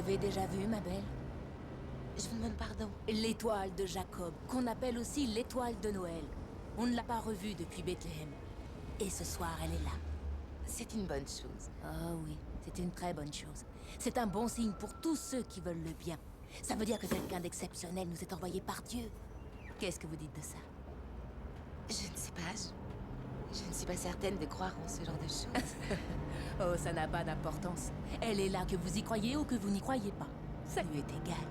l'avez déjà vu, ma belle? Je vous demande pardon. L'étoile de Jacob, qu'on appelle aussi l'étoile de Noël. On ne l'a pas revue depuis Bethléem. Et ce soir, elle est là. C'est une bonne chose. Oh oui, c'est une très bonne chose. C'est un bon signe pour tous ceux qui veulent le bien. Ça veut dire que quelqu'un d'exceptionnel nous est envoyé par Dieu. Qu'est-ce que vous dites de ça? Je ne sais pas, je ne suis pas certaine de croire en ce genre de choses. Oh, ça n'a pas d'importance. Elle est là, que vous y croyez ou que vous n'y croyez pas. Ça lui est égal.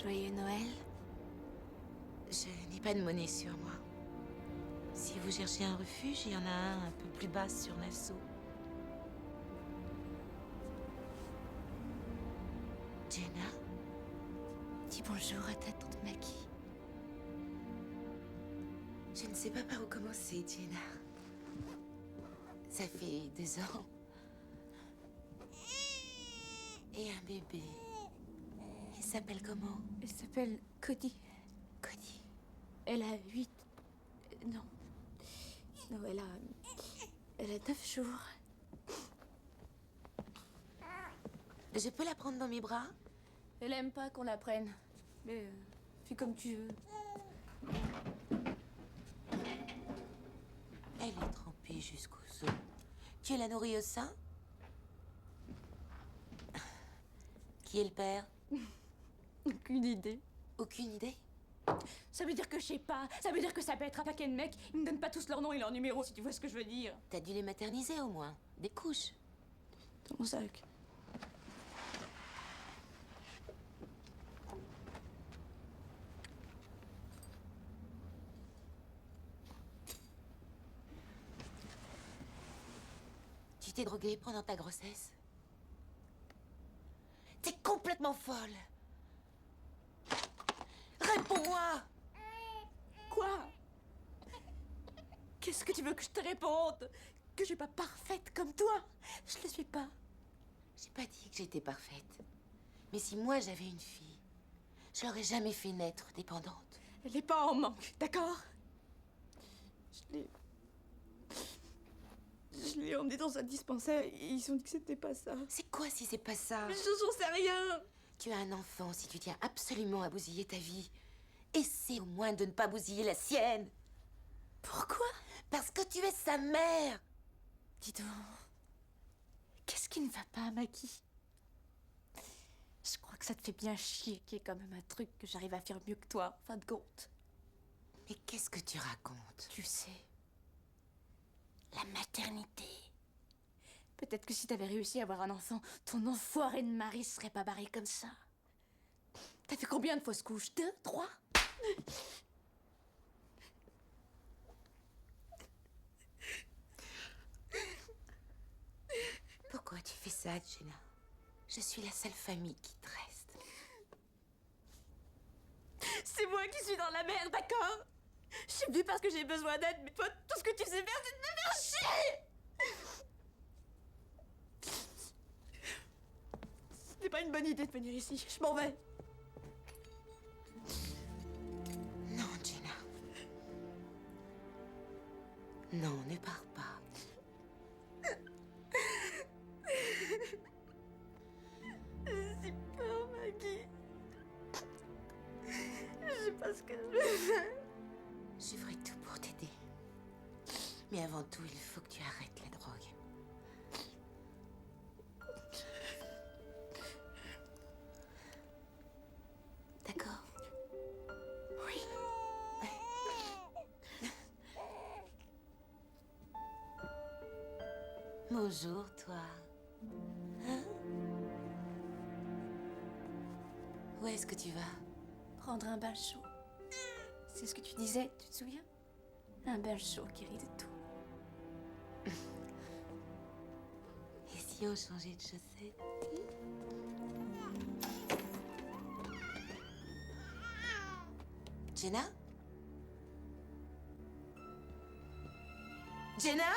Joyeux Noël. Je n'ai pas de monnaie sur moi. Si vous cherchez un refuge, il y en a un peu plus bas sur Nassau. Jenna, Dis bonjour à ta tante Maggie. je ne sais pas par où commencer, Jenna. Ça fait 2 ans. Et un bébé. Il s'appelle comment? Elle s'appelle Cody. Cody. Elle a 8... Non. Non, elle a 9 jours. Je peux la prendre dans mes bras? Elle aime pas qu'on la prenne. Mais fais comme tu veux. Elle est trempée jusqu'aux os. Tu la nourris au sein? Qui est le père? Aucune idée. Aucune idée? Ça veut dire que je sais pas. Ça veut dire que ça peut être un paquet de mecs. Ils me donnent pas tous leur nom et leur numéro, si tu vois ce que je veux dire. T'as dû les materniser au moins. Des couches. Dans mon sac. Tu t'es droguée pendant ta grossesse? T'es complètement folle! Réponds-moi! Quoi? Qu'est-ce que tu veux que je te réponde? Que je suis pas parfaite comme toi? Je le suis pas. J'ai pas dit que j'étais parfaite. Mais si moi j'avais une fille, je l'aurais jamais fait naître dépendante. Elle est pas en manque, d'accord? Je l'ai emmenée dans un dispensaire et ils ont dit que c'était pas ça. C'est quoi si c'est pas ça? Mais j'en sais rien! Tu as un enfant si tu tiens absolument à bousiller ta vie. Essaie au moins de ne pas bousiller la sienne. Pourquoi? Parce que tu es sa mère. Dis donc. Qu'est-ce qui ne va pas, Maggie? Je crois que ça te fait bien chier qu'il y ait quand même un truc que j'arrive à faire mieux que toi, en fin de compte. Mais qu'est-ce que tu racontes? Tu sais, La maternité. peut-être que si t'avais réussi à avoir un enfant, ton enfoiré de mari serait pas barré comme ça. T'as fait combien de fausses couches? 2, 3? Pourquoi tu fais ça, Jenna? Je suis la seule famille qui te reste. C'est moi qui suis dans la merde, d'accord? Je suis venue parce que j'ai besoin d'aide, mais toi, tout ce que tu sais faire, c'est de me faire chier! Ce n'est pas une bonne idée de venir ici, je m'en vais. Non, Jenna. Non, ne pars pas. J'ai si peur, Maggie. Je sais pas ce que je vais faire. Je ferai tout pour t'aider. Mais avant tout, il faut que tu arrêtes la drogue. D'accord? Oui. Bonjour, toi. Hein? Où est-ce que tu vas? Prendre un bain chaud. C'est ce que tu disais, tu te souviens? Un bain chaud qui rit de tout. Et si on changeait de chaussettes? Jenna? Jenna?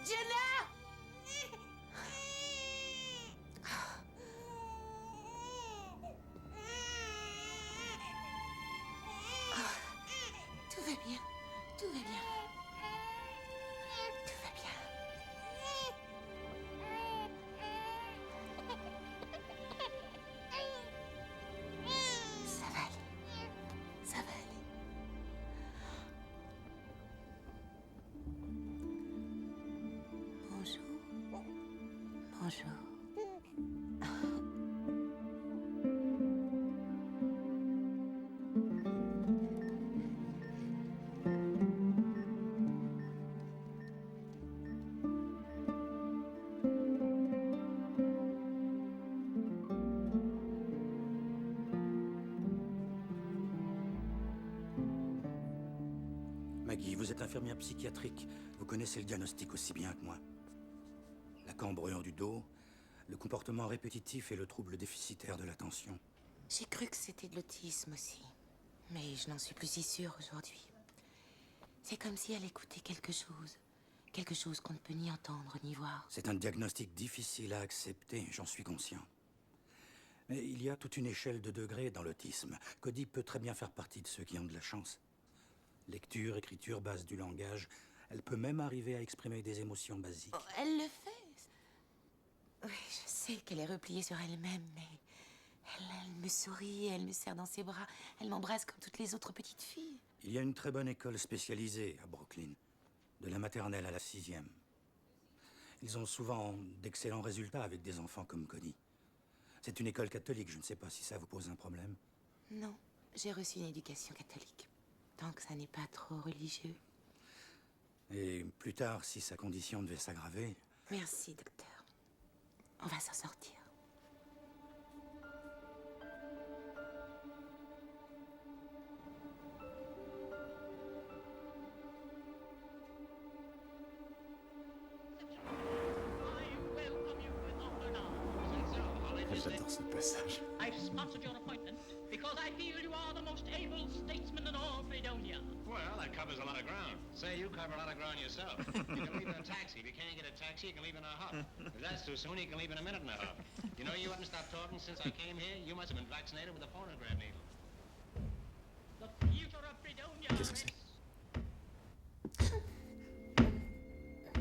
Jenna? Tout va bien. Tout va bien. Tout va bien. Ça va aller. Ça va aller. Bonjour. Bonjour. Maggie, vous êtes infirmière psychiatrique. Vous connaissez le diagnostic aussi bien que moi. La cambrure du dos, le comportement répétitif et le trouble déficitaire de l'attention. J'ai cru que c'était de l'autisme aussi. Mais je n'en suis plus si sûre aujourd'hui. C'est comme si elle écoutait quelque chose. Quelque chose qu'on ne peut ni entendre ni voir. C'est un diagnostic difficile à accepter, j'en suis conscient. Mais il y a toute une échelle de degrés dans l'autisme. Cody peut très bien faire partie de ceux qui ont de la chance. Lecture, écriture, base du langage. Elle peut même arriver à exprimer des émotions basiques. Oh, elle le fait. Oui, je sais qu'elle est repliée sur elle-même, mais elle me sourit, elle me serre dans ses bras, elle m'embrasse comme toutes les autres petites filles. Il y a une très bonne école spécialisée à Brooklyn, de la maternelle à la 6e. Ils ont souvent d'excellents résultats avec des enfants comme Cody. C'est une école catholique, je ne sais pas si ça vous pose un problème. Non, j'ai reçu une éducation catholique. Tant que ça n'est pas trop religieux. Et plus tard, si sa condition devait s'aggraver... Merci, docteur. On va s'en sortir. J'adore ce passage. I've sponsored your appointment because I feel you are the most able statesman in all Fredonia. Well, that covers a lot of ground. Say, you cover a lot of ground yourself. You can leave in a taxi. If you can't get a taxi, you can leave in a hop. If that's too soon, you can leave in a minute and a half. You know, you haven't stopped talking since I came here. You must have been vaccinated with a phonograph needle. The future of Fredonia Qu'est-ce que c'est?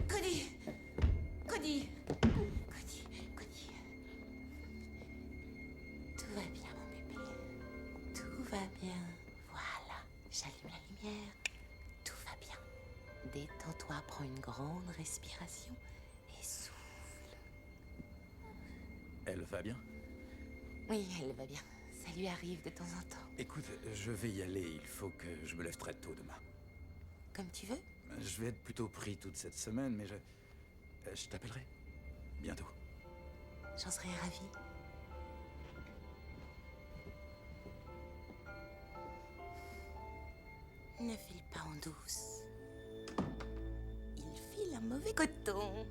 Cody! Cody! Cody, Cody. Tout va bien, mon bébé. Tout va bien. Voilà. J'allume la lumière. Tout va bien. Détends-toi, prends une grande respiration et souffle. Elle va bien? Oui, elle va bien. Ça lui arrive de temps en temps. Écoute, je vais y aller. Il faut que je me lève très tôt demain. Comme tu veux. Je vais être plutôt pris toute cette semaine, mais je t'appellerai. Bientôt. J'en serais ravie. Ne file pas en douce. Il file un mauvais coton.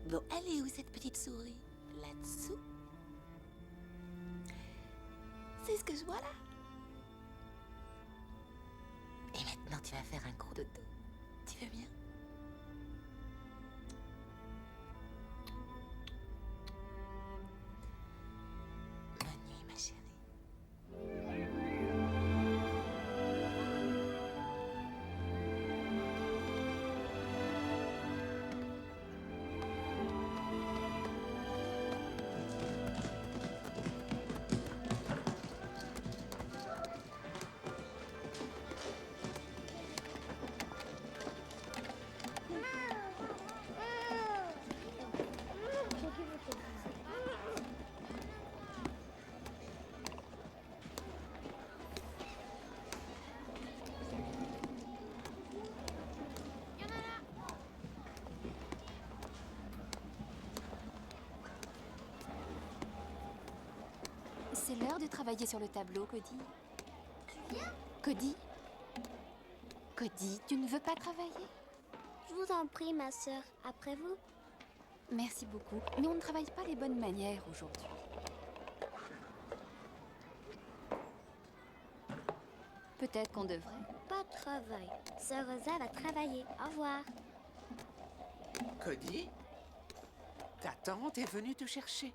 Bon, elle est où cette petite souris? Là-dessous. C'est ce que je vois là. Et maintenant, tu vas faire un gros dodo. Tu veux bien? Bonne nuit, ma chérie. C'est l'heure de travailler sur le tableau, Cody. Tu viens? Cody? Cody, tu ne veux pas travailler? Je vous en prie, ma sœur. Après vous. Merci beaucoup, mais on ne travaille pas les bonnes manières aujourd'hui. Peut-être qu'on devrait. Pas de travail. Sœur Rosa va travailler. Au revoir. Cody, ta tante est venue te chercher.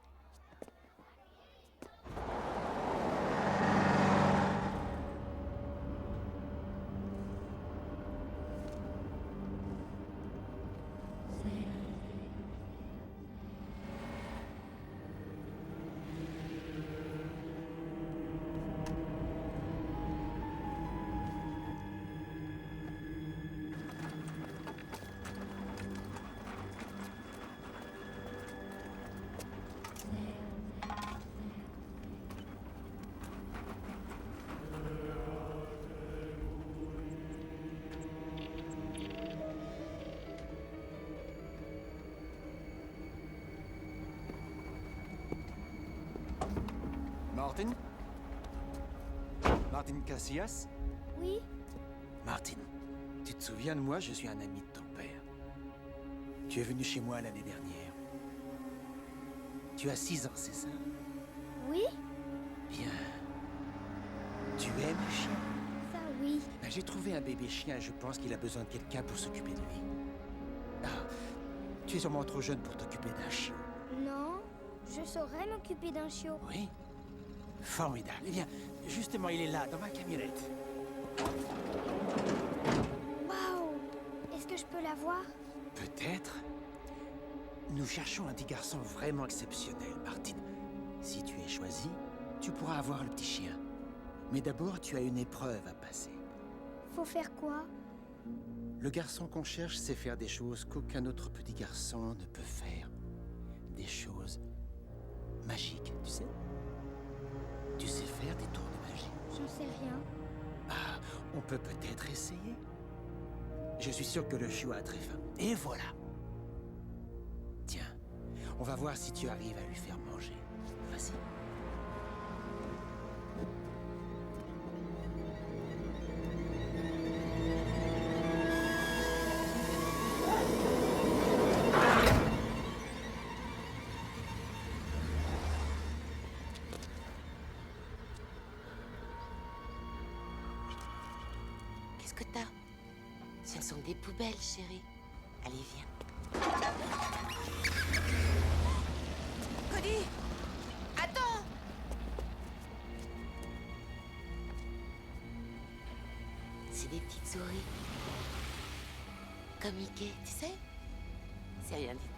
Martin? Martin Casillas? Oui? Martin, tu te souviens de moi? Je suis un ami de ton père. Tu es venu chez moi l'année dernière. Tu as 6 ans, c'est ça? Oui? Bien. Tu aimes les chiens? Ça, oui. Ben, j'ai trouvé un bébé chien et je pense qu'il a besoin de quelqu'un pour s'occuper de lui. Ah, tu es sûrement trop jeune pour t'occuper d'un chiot. Non, je saurais m'occuper d'un chiot. Oui? Formidable. Eh bien, justement, il est là, dans ma camionnette. Waouh! Est-ce que je peux la voir? Peut-être. Nous cherchons un petit garçon vraiment exceptionnel, Martine. Si tu es choisi, tu pourras avoir le petit chien. Mais d'abord, tu as une épreuve à passer. Faut faire quoi? Le garçon qu'on cherche sait faire des choses qu'aucun autre petit garçon ne peut faire. Des choses magiques, tu sais? Tu sais faire des tours de magie? J'en sais rien. Ah, on peut peut-être essayer. Je suis sûr que le chiot a très faim. Et voilà. Tiens, on va voir si tu arrives à lui faire manger. Vas-y. Qu'est-ce que t'as? Ce sont des poubelles, chérie. Allez, viens. Cody! Attends! C'est des petites souris. Comme Mickey, tu sais? C'est rien du tout.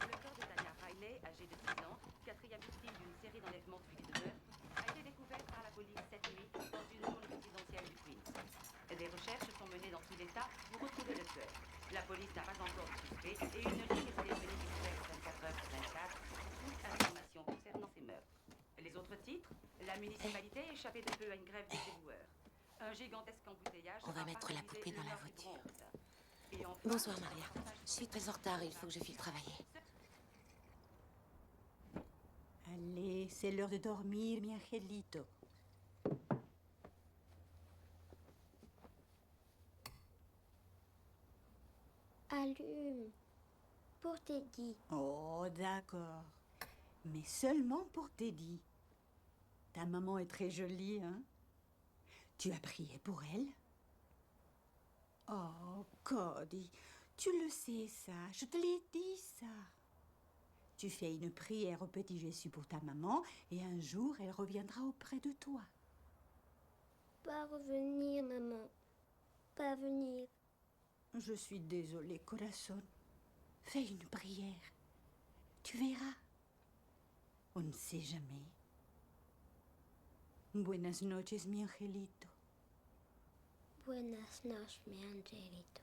Le corps de Tania Riley, âgée de 6 ans, quatrième victime d'une série d'enlèvements suivis de meurtres, a été découvert par la police cette nuit dans une zone résidentielle du Queens. Des recherches sont menées dans tout l'État pour retrouver le tueur. La police n'a pas encore de suspect et une ligne téléphonique est ouverte 24 heures sur 24 pour toute information concernant ces meurtres. Les autres titres, la municipalité échappée de peu à une grève des éboueurs. Un gigantesque embouteillage. On va mettre la poupée dans la voiture. Bonsoir, Maria. Je suis très en retard, il faut que je file travailler. Allez, c'est l'heure de dormir, mi angelito. Allume. Pour Teddy. Oh, d'accord. Mais seulement pour Teddy. Ta maman est très jolie, hein? Tu as prié pour elle? Oh, Cody, tu le sais ça, je te l'ai dit ça. Tu fais une prière au petit Jésus pour ta maman et un jour elle reviendra auprès de toi. Pas revenir, maman. Pas venir. Je suis désolée, corazon. Fais une prière. Tu verras. On ne sait jamais. Buenas noches, mi angelito. Buenas noches, mi angelito.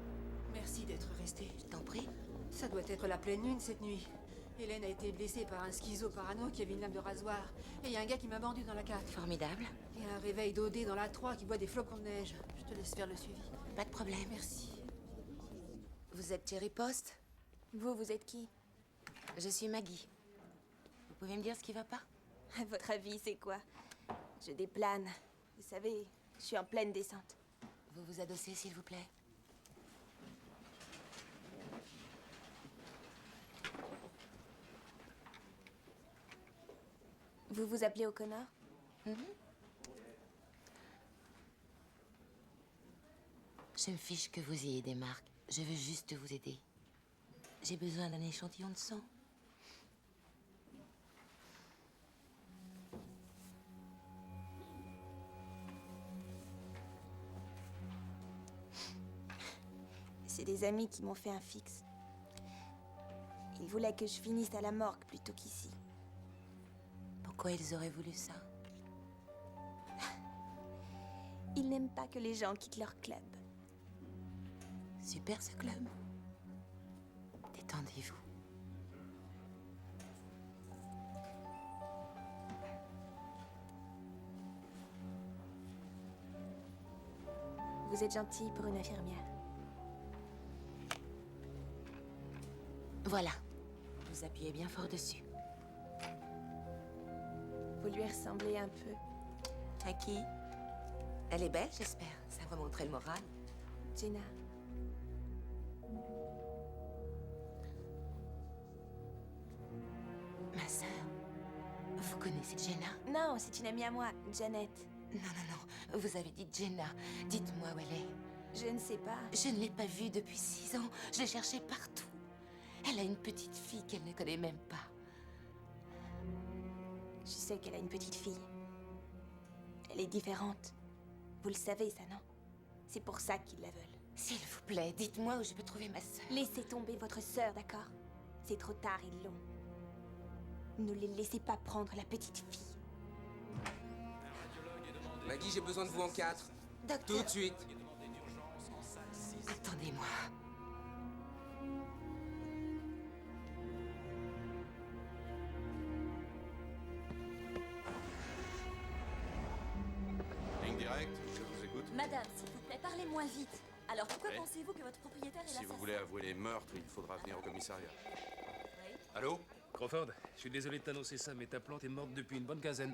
d'être resté. Je t'en prie. Ça doit être la pleine lune cette nuit. Hélène a été blessée par un schizo parano qui avait une lame de rasoir. Et il y a un gars qui m'a vendu dans la 4. Formidable. Et un réveil d'OD dans la 3 qui boit des flocons de neige. Je te laisse faire le suivi. Pas de problème. Merci. Vous êtes Cherry Post? Vous êtes qui? Je suis Maggie. Vous pouvez me dire ce qui va pas? À votre avis, c'est quoi? Je déplane. Vous savez, je suis en pleine descente. Vous vous adossez, s'il vous plaît. Vous vous appelez O'Connor? Je me fiche que vous ayez des marques. Je veux juste vous aider. J'ai besoin d'un échantillon de sang. C'est des amis qui m'ont fait un fixe. Ils voulaient que je finisse à la morgue plutôt qu'ici. Pourquoi ils auraient voulu ça? Ils n'aiment pas que les gens quittent leur club. Super ce club. Détendez-vous. Vous êtes gentille pour une infirmière. Voilà. Vous appuyez bien fort dessus. Vous lui ressemblez un peu. À qui? Elle est belle, j'espère. Ça remonterait le moral. Jenna. Ma sœur. Vous connaissez Jenna? Non, c'est une amie à moi, Janet. Non. Vous avez dit Jenna. Dites-moi où elle est. Je ne sais pas. Je ne l'ai pas vue depuis 6 ans. Je l'ai cherchée partout. Elle a une petite fille qu'elle ne connaît même pas. Je sais qu'elle a une petite fille. Elle est différente. Vous le savez, ça, non? C'est pour ça qu'ils la veulent. S'il vous plaît, dites-moi où je peux trouver ma sœur. Laissez tomber votre sœur, d'accord? C'est trop tard, ils l'ont. Ne les laissez pas prendre la petite fille. Maggie, j'ai besoin de vous en 4. Docteur. Tout de suite. Attendez-moi. Ligne directe, je vous écoute. Madame, s'il vous plaît, parlez moins vite. Alors pourquoi Oui. pensez-vous que votre propriétaire est Si l'assassin? vous voulez avouer les meurtres, il faudra venir au commissariat. Allô? Crawford, je suis désolé de t'annoncer ça, mais ta plante est morte depuis une bonne quinzaine.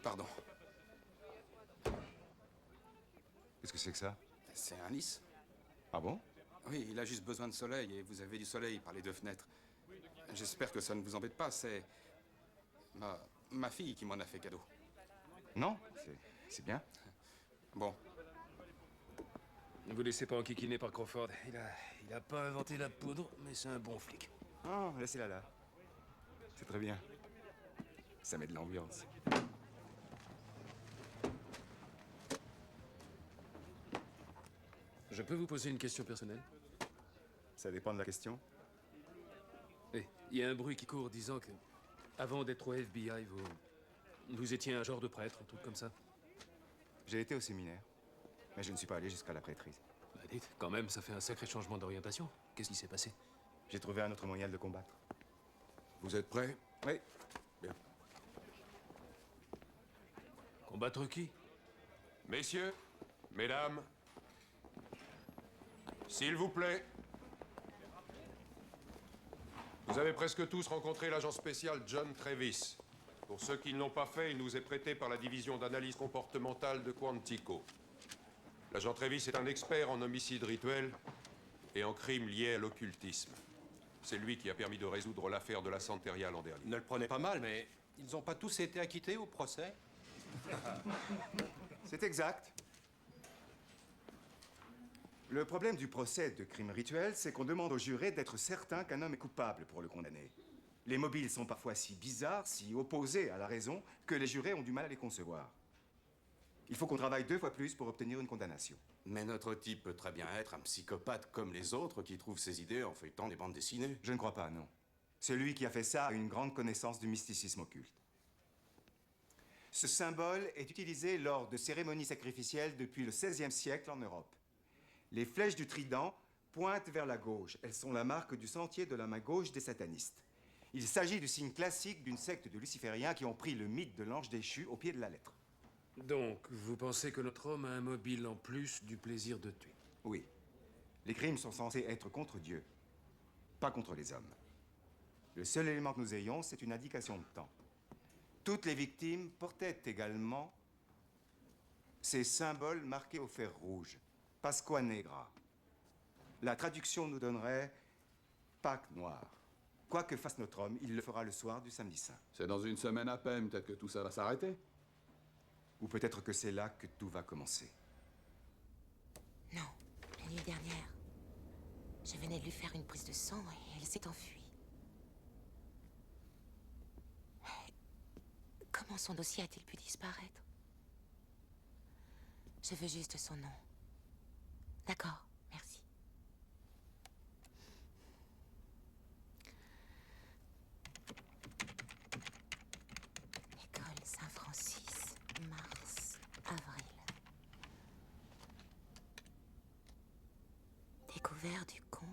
Pardon. Qu'est-ce que c'est que ça? C'est un lys. Ah bon? Oui, il a juste besoin de soleil et vous avez du soleil par les 2 fenêtres. J'espère que ça ne vous embête pas, c'est ma fille qui m'en a fait cadeau. Non, c'est bien. Bon. Ne vous laissez pas enquiquiner par Crawford. Il a pas inventé la poudre, mais c'est un bon flic. Oh, laissez-la là. C'est très bien. Ça met de l'ambiance. Je peux vous poser une question personnelle? Ça dépend de la question. Oui, il y a un bruit qui court disant que, avant d'être au FBI, vous étiez un genre de prêtre, un truc comme ça. J'ai été au séminaire, mais je ne suis pas allé jusqu'à la prêtrise. Bah dites, quand même, ça fait un sacré changement d'orientation. Qu'est-ce qui s'est passé? J'ai trouvé un autre moyen de le combattre. Vous êtes prêts? Oui. Bien. Combattre qui? Messieurs, mesdames, s'il vous plaît. Vous avez presque tous rencontré l'agent spécial John Travis. Pour ceux qui ne l'ont pas fait, il nous est prêté par la division d'analyse comportementale de Quantico. L'agent Travis est un expert en homicide rituel et en crimes liés à l'occultisme. C'est lui qui a permis de résoudre l'affaire de la Santeria l'an dernier. Ne le prenez pas mal, mais ils n'ont pas tous été acquittés au procès? C'est exact. Le problème du procès de crime rituel, c'est qu'on demande aux jurés d'être certains qu'un homme est coupable pour le condamner. Les mobiles sont parfois si bizarres, si opposés à la raison, que les jurés ont du mal à les concevoir. Il faut qu'on travaille 2 fois plus pour obtenir une condamnation. Mais notre type peut très bien être un psychopathe comme les autres qui trouvent ses idées en feuilletant des bandes dessinées. Je ne crois pas, non. Celui qui a fait ça a une grande connaissance du mysticisme occulte. Ce symbole est utilisé lors de cérémonies sacrificielles depuis le XVIe siècle en Europe. Les flèches du trident pointent vers la gauche. Elles sont la marque du sentier de la main gauche des satanistes. Il s'agit du signe classique d'une secte de lucifériens qui ont pris le mythe de l'ange déchu au pied de la lettre. Donc, vous pensez que notre homme a un mobile en plus du plaisir de tuer? Oui. Les crimes sont censés être contre Dieu, pas contre les hommes. Le seul élément que nous ayons, c'est une indication de temps. Toutes les victimes portaient également ces symboles marqués au fer rouge, Pasqua Negra. La traduction nous donnerait Pâques noire. Quoi que fasse notre homme, il le fera le soir du samedi saint. C'est dans une semaine à peine, peut-être que tout ça va s'arrêter. Ou peut-être que c'est là que tout va commencer. Non, la nuit dernière, je venais de lui faire une prise de sang et elle s'est enfuie. Comment son dossier a-t-il pu disparaître? Je veux juste son nom. D'accord, merci. École Saint-Francis, mars, avril. Découvert du compte.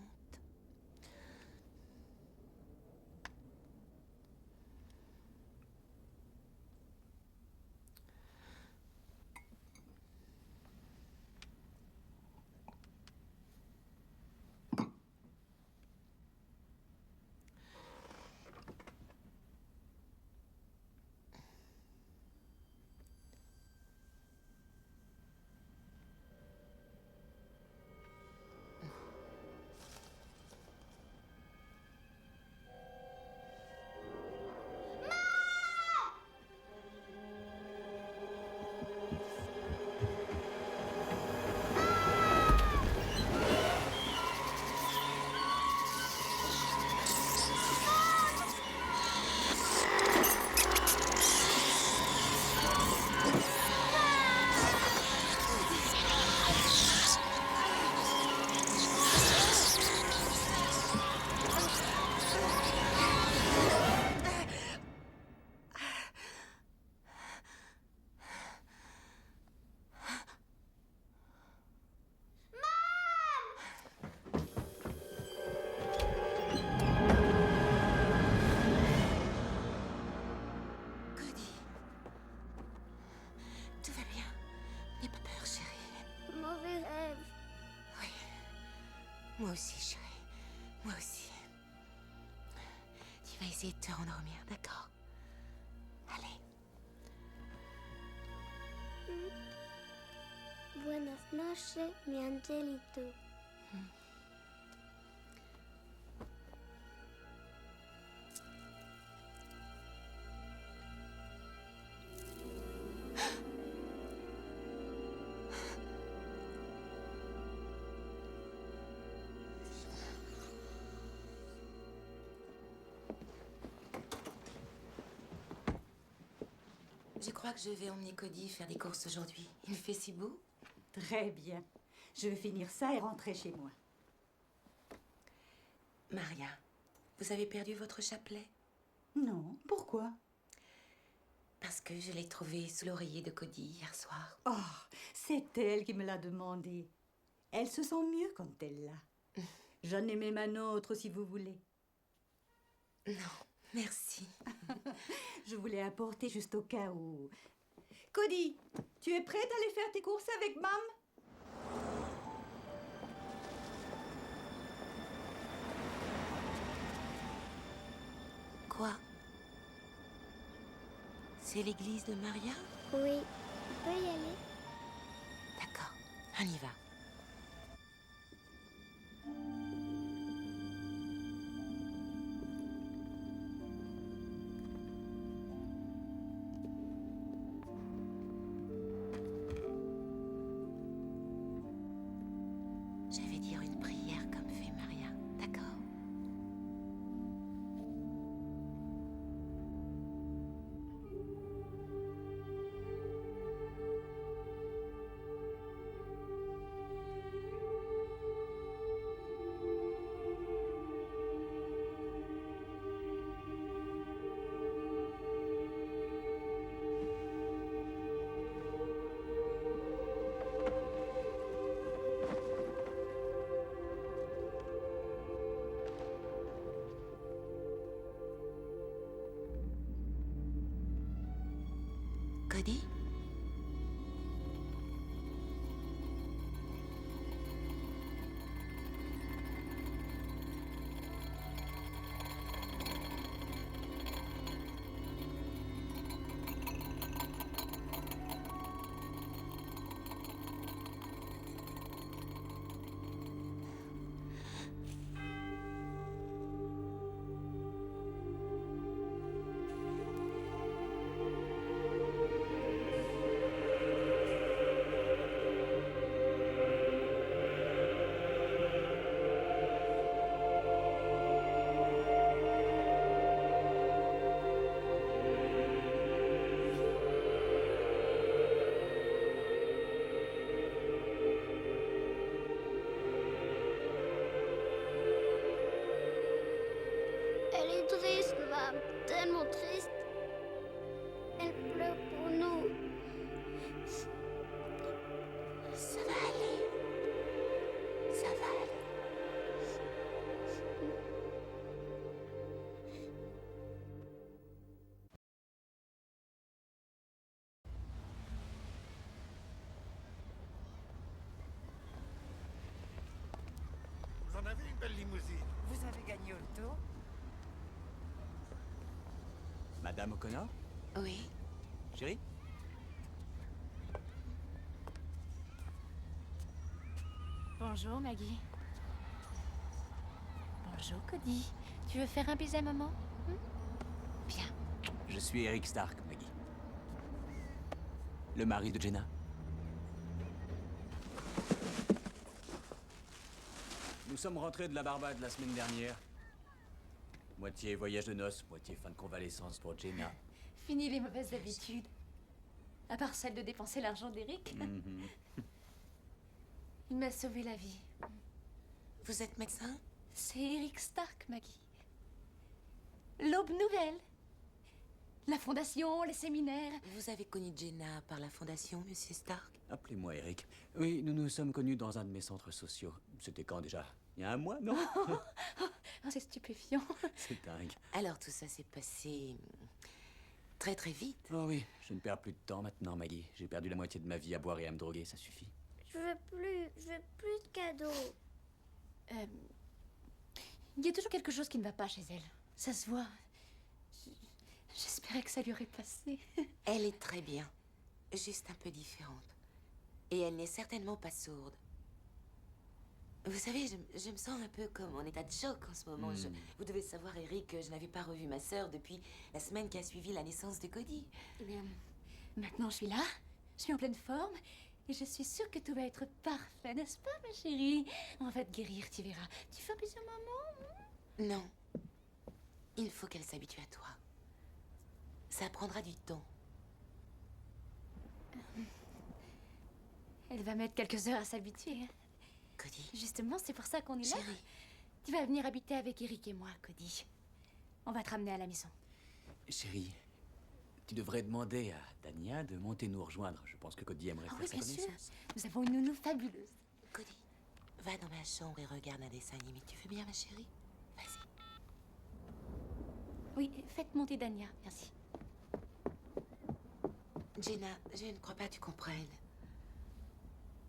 Moi aussi, chérie. Moi aussi. Tu vas essayer de te rendormir, d'accord? Allez. Buenas noches, mi angelito. Je crois que je vais emmener Cody faire des courses aujourd'hui. Il fait si beau. Très bien. Je vais finir ça et rentrer chez moi. Maria, vous avez perdu votre chapelet? Non, pourquoi? Parce que je l'ai trouvé sous l'oreiller de Cody hier soir. Oh, c'est elle qui me l'a demandé. Elle se sent mieux quand elle l'a. J'en ai même un autre si vous voulez. Non, merci. Je voulais apporter juste au cas où. Cody, tu es prête à aller faire tes courses avec Mam? Quoi? C'est l'église de Maria? Oui, on peut y aller. D'accord, on y va. Je vais dire une prière comme fait Maria, d'accord? Cody? Elle est triste, maman. Tellement triste. Elle pleure pour nous. Ça va aller. Ça va aller. Vous en avez une belle limousine. Vous avez gagné au loto? Madame O'Connor? Oui. Chérie? Bonjour, Maggie. Bonjour, Cody. Tu veux faire un baiser à maman? Bien. Je suis Eric Stark, Maggie. Le mari de Jenna. Nous sommes rentrés de la Barbade la semaine dernière. Moitié voyage de noces, moitié fin de convalescence pour Jenna. Fini les mauvaises habitudes. À part celle de dépenser l'argent d'Eric. Mhm. Il m'a sauvé la vie. Vous êtes médecin? C'est Eric Stark, Maggie. L'Aube Nouvelle. La fondation, les séminaires. Vous avez connu Jenna par la fondation, Monsieur Stark? Appelez-moi Eric. Oui, nous nous sommes connus dans un de mes centres sociaux. C'était quand déjà? Il y a un mois, non? Oh, c'est stupéfiant. C'est dingue. Alors tout ça s'est passé très très vite. Oh oui, je ne perds plus de temps maintenant, Maggie. J'ai perdu la moitié de ma vie à boire et à me droguer, ça suffit. Je veux plus de cadeaux. Il y a toujours quelque chose qui ne va pas chez elle. Ça se voit. J'espérais que ça lui aurait passé. Elle est très bien, juste un peu différente. Et elle n'est certainement pas sourde. Vous savez, je me sens un peu comme en état de choc en ce moment. Vous devez savoir, Eric, que je n'avais pas revu ma sœur depuis la semaine qui a suivi la naissance de Cody. Eh bien, maintenant je suis là, je suis en pleine forme, et je suis sûre que tout va être parfait, n'est-ce pas, ma chérie? On va te guérir, tu verras. Tu fais un bisou, maman? Non. Il faut qu'elle s'habitue à toi. Ça prendra du temps. Elle va mettre quelques heures à s'habituer. Hein. Cody. Justement, c'est pour ça qu'on est là. Chérie. Tu vas venir habiter avec Eric et moi, Cody. On va te ramener à la maison. Chérie, tu devrais demander à Dania de monter nous rejoindre. Je pense que Cody aimerait faire Oui, sa bien sûr. connaissance. Nous avons une nounou fabuleuse. Cody, va dans ma chambre et regarde un dessin animé. Tu veux bien, ma chérie? Vas-y. Oui, faites monter Dania, merci. Jenna, je ne crois pas que tu comprennes.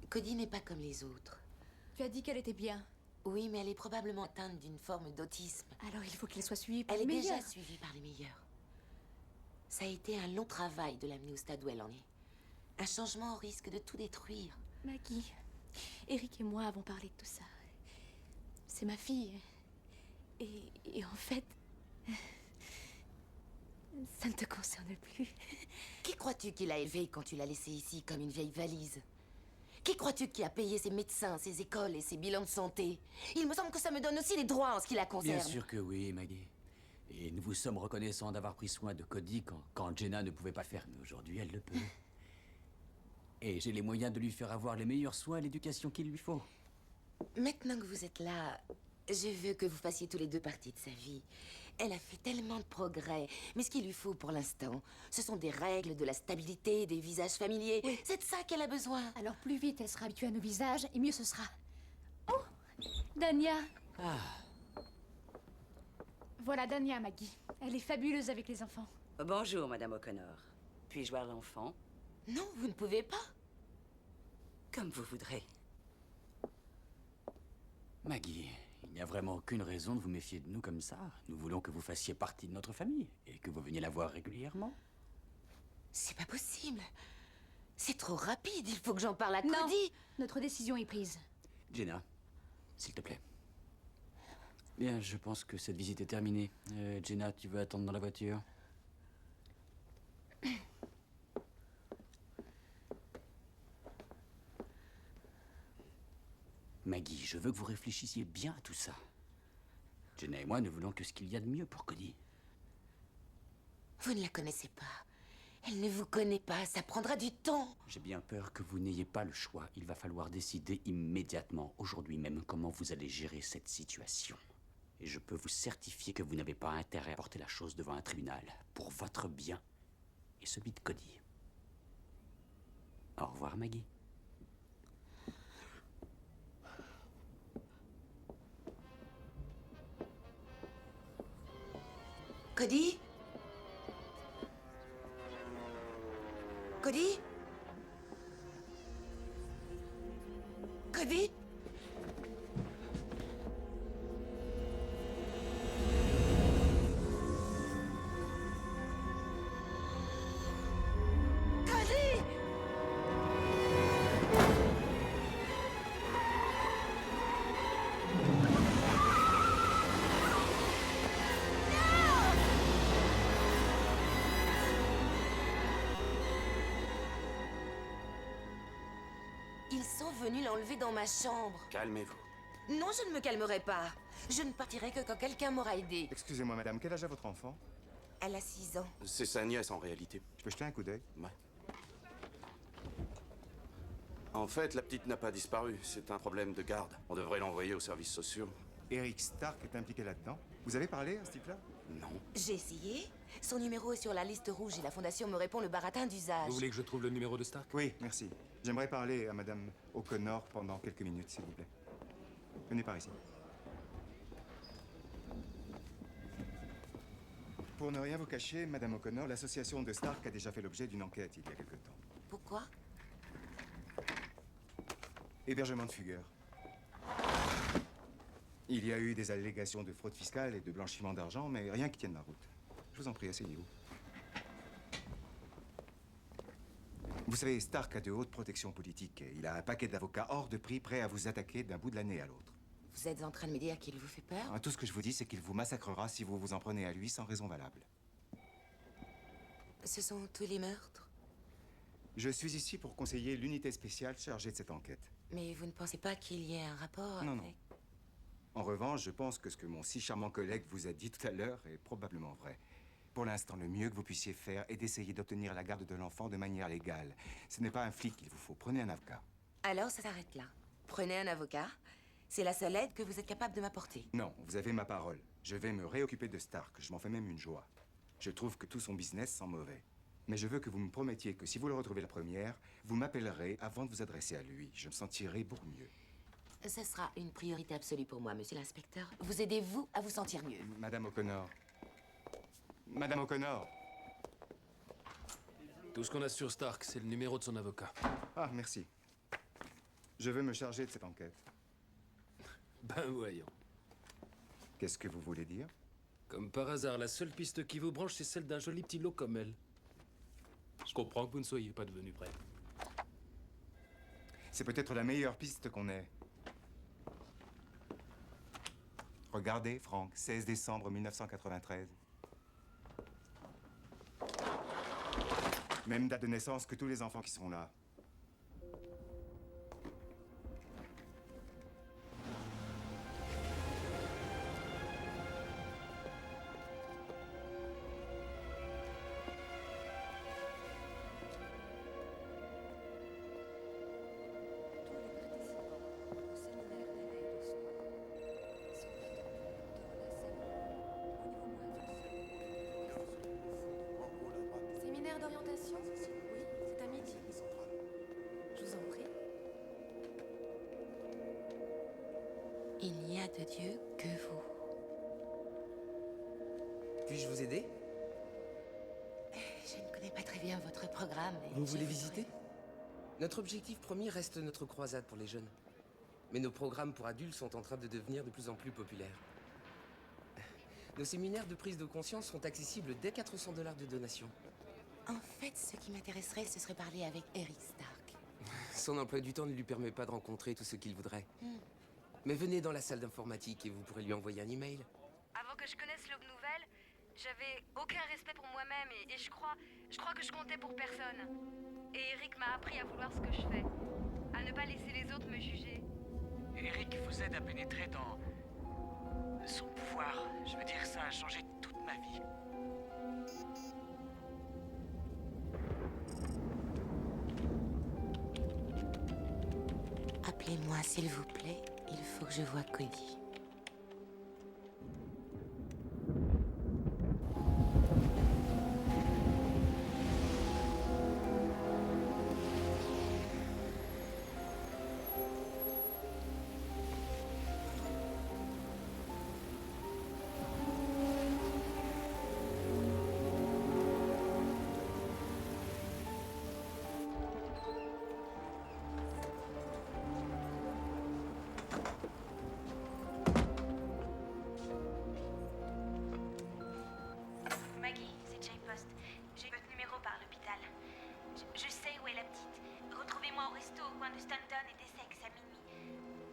Cody n'est pas comme les autres. Tu as dit qu'elle était bien. Oui, mais elle est probablement atteinte d'une forme d'autisme. Alors il faut qu'elle soit suivie par Elle est les déjà meilleurs. suivie par les meilleurs. Ça a été un long travail de l'amener au stade où elle en est. Un changement au risque de tout détruire. Maggie, Eric et moi avons parlé de tout ça. C'est ma fille. Et en fait, ça ne te concerne plus. Qui crois-tu qu'il a élevé quand tu l'as laissé ici comme une vieille valise? Qui crois-tu qui a payé ses médecins, ses écoles et ses bilans de santé? Il me semble que ça me donne aussi des droits en ce qui la concerne. Bien sûr que oui, Maggie. Et nous vous sommes reconnaissants d'avoir pris soin de Cody quand Jenna ne pouvait pas le faire. Mais aujourd'hui, elle le peut. Et j'ai les moyens de lui faire avoir les meilleurs soins et l'éducation qu'il lui faut. Maintenant que vous êtes là, je veux que vous fassiez tous les deux partie de sa vie. Elle a fait tellement de progrès, mais ce qu'il lui faut pour l'instant, ce sont des règles, de la stabilité, des visages familiers. Oui. C'est de ça qu'elle a besoin. Alors plus vite elle sera habituée à nos visages, et mieux ce sera. Oh, Dania. Ah. Voilà Dania, Maggie. Elle est fabuleuse avec les enfants. Bonjour, Madame O'Connor. Puis-je voir l'enfant? Non, vous ne pouvez pas. Comme vous voudrez. Maggie, il n'y a vraiment aucune raison de vous méfier de nous comme ça. Nous voulons que vous fassiez partie de notre famille et que vous veniez la voir régulièrement. C'est pas possible. C'est trop rapide, il faut que j'en parle à Cody. Non, notre décision est prise. Jenna, s'il te plaît. Bien, je pense que cette visite est terminée. Jenna, tu veux attendre dans la voiture? Maggie, je veux que vous réfléchissiez bien à tout ça. Jenna et moi ne voulons que ce qu'il y a de mieux pour Cody. Vous ne la connaissez pas. Elle ne vous connaît pas, ça prendra du temps. J'ai bien peur que vous n'ayez pas le choix. Il va falloir décider immédiatement, aujourd'hui même, comment vous allez gérer cette situation. Et je peux vous certifier que vous n'avez pas intérêt à porter la chose devant un tribunal, pour votre bien et celui de Cody. Au revoir, Maggie. Cody? Cody? Cody? Cody? Ils sont venus l'enlever dans ma chambre. Calmez-vous. Non, je ne me calmerai pas. Je ne partirai que quand quelqu'un m'aura aidé. Excusez-moi, madame, quel âge a votre enfant? Elle a 6 ans. C'est sa nièce en réalité. Je peux jeter un coup d'œil? Ouais. En fait, la petite n'a pas disparu. C'est un problème de garde. On devrait l'envoyer aux services sociaux. Eric Stark est impliqué là-dedans? Vous avez parlé à ce type-là? Non. J'ai essayé. Son numéro est sur la liste rouge et la fondation me répond le baratin d'usage. Vous voulez que je trouve le numéro de Stark? Oui, merci. J'aimerais parler à madame O'Connor pendant quelques minutes, s'il vous plaît. Venez par ici. Pour ne rien vous cacher, madame O'Connor, l'association de Stark a déjà fait l'objet d'une enquête il y a quelque temps. Pourquoi? Hébergement de fugueurs. Il y a eu des allégations de fraude fiscale et de blanchiment d'argent, mais rien qui tienne la route. Je vous en prie, asseyez-vous. Vous savez, Stark a de hautes protections politiques. Et il a un paquet d'avocats hors de prix prêts à vous attaquer d'un bout de l'année à l'autre. Vous êtes en train de me dire qu'il vous fait peur? Tout ce que je vous dis, c'est qu'il vous massacrera si vous vous en prenez à lui sans raison valable. Ce sont tous les meurtres? Je suis ici pour conseiller l'unité spéciale chargée de cette enquête. Mais vous ne pensez pas qu'il y ait un rapport Non, avec... non. En revanche, je pense que ce que mon si charmant collègue vous a dit tout à l'heure est probablement vrai. Pour l'instant, le mieux que vous puissiez faire est d'essayer d'obtenir la garde de l'enfant de manière légale. Ce n'est pas un flic qu'il vous faut. Prenez un avocat. Alors ça s'arrête là. Prenez un avocat. C'est la seule aide que vous êtes capable de m'apporter. Non, vous avez ma parole. Je vais me réoccuper de Stark. Je m'en fais même une joie. Je trouve que tout son business sent mauvais. Mais je veux que vous me promettiez que si vous le retrouvez la première, vous m'appellerez avant de vous adresser à lui. Je me sentirai beaucoup mieux. Ce sera une priorité absolue pour moi, monsieur l'inspecteur. Vous aidez-vous à vous sentir mieux. Madame O'Connor. Madame O'Connor. Tout ce qu'on a sur Stark, c'est le numéro de son avocat. Ah, merci. Je veux me charger de cette enquête. Ben voyons. Qu'est-ce que vous voulez dire? Comme par hasard, la seule piste qui vous branche, c'est celle d'un joli petit lot comme elle. Je comprends que vous ne soyez pas devenu prêt. C'est peut-être la meilleure piste qu'on ait. Regardez, Franck, 16 décembre 1993. Même date de naissance que tous les enfants qui sont là. Séminaire d'orientation? Oui, c'est à midi. Je vous en prie. Il n'y a de Dieu que vous. Puis-je vous aider? Je ne connais connais pas très bien votre programme. Mais Vous je voulez vous visiter? Notre objectif premier reste notre croisade pour les jeunes. Mais nos programmes pour adultes sont en train de devenir de plus en plus populaires. Nos séminaires de prise de conscience sont accessibles dès 400 $ de donation. En fait, ce qui m'intéresserait, ce serait parler avec Eric Stark. Son emploi du temps ne lui permet pas de rencontrer tout ce qu'il voudrait. Hmm. Mais venez dans la salle d'informatique et vous pourrez lui envoyer un email. Avant que je connaisse l'Aube Nouvelle, j'avais aucun respect pour moi-même et je crois que je comptais pour personne. Et Eric m'a appris à vouloir ce que je fais, à ne pas laisser les autres me juger. Eric vous aide à pénétrer dans son pouvoir. Je veux dire, ça a changé toute ma vie. Appelez-moi, s'il vous plaît. Il faut que je voie Cody. Maggie, c'est Jay Post. J'ai votre numéro par l'hôpital. Je sais où est la petite. Retrouvez-moi au resto au coin de Stanton et d'Essex à minuit.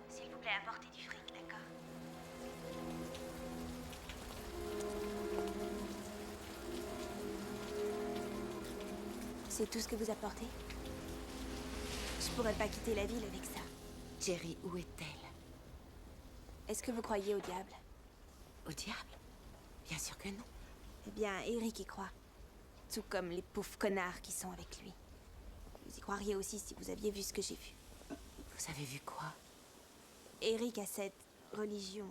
S'il vous plaît, apportez du fric, d'accord? C'est tout ce que vous apportez? Je pourrais pas quitter la ville avec ça. Jerry, où est-elle? Est-ce que vous croyez au diable? Au diable? Bien sûr que non. Eh bien, Eric y croit. Tout comme les pauvres connards qui sont avec lui. Vous y croiriez aussi si vous aviez vu ce que j'ai vu. Vous avez vu quoi? Eric a cette religion.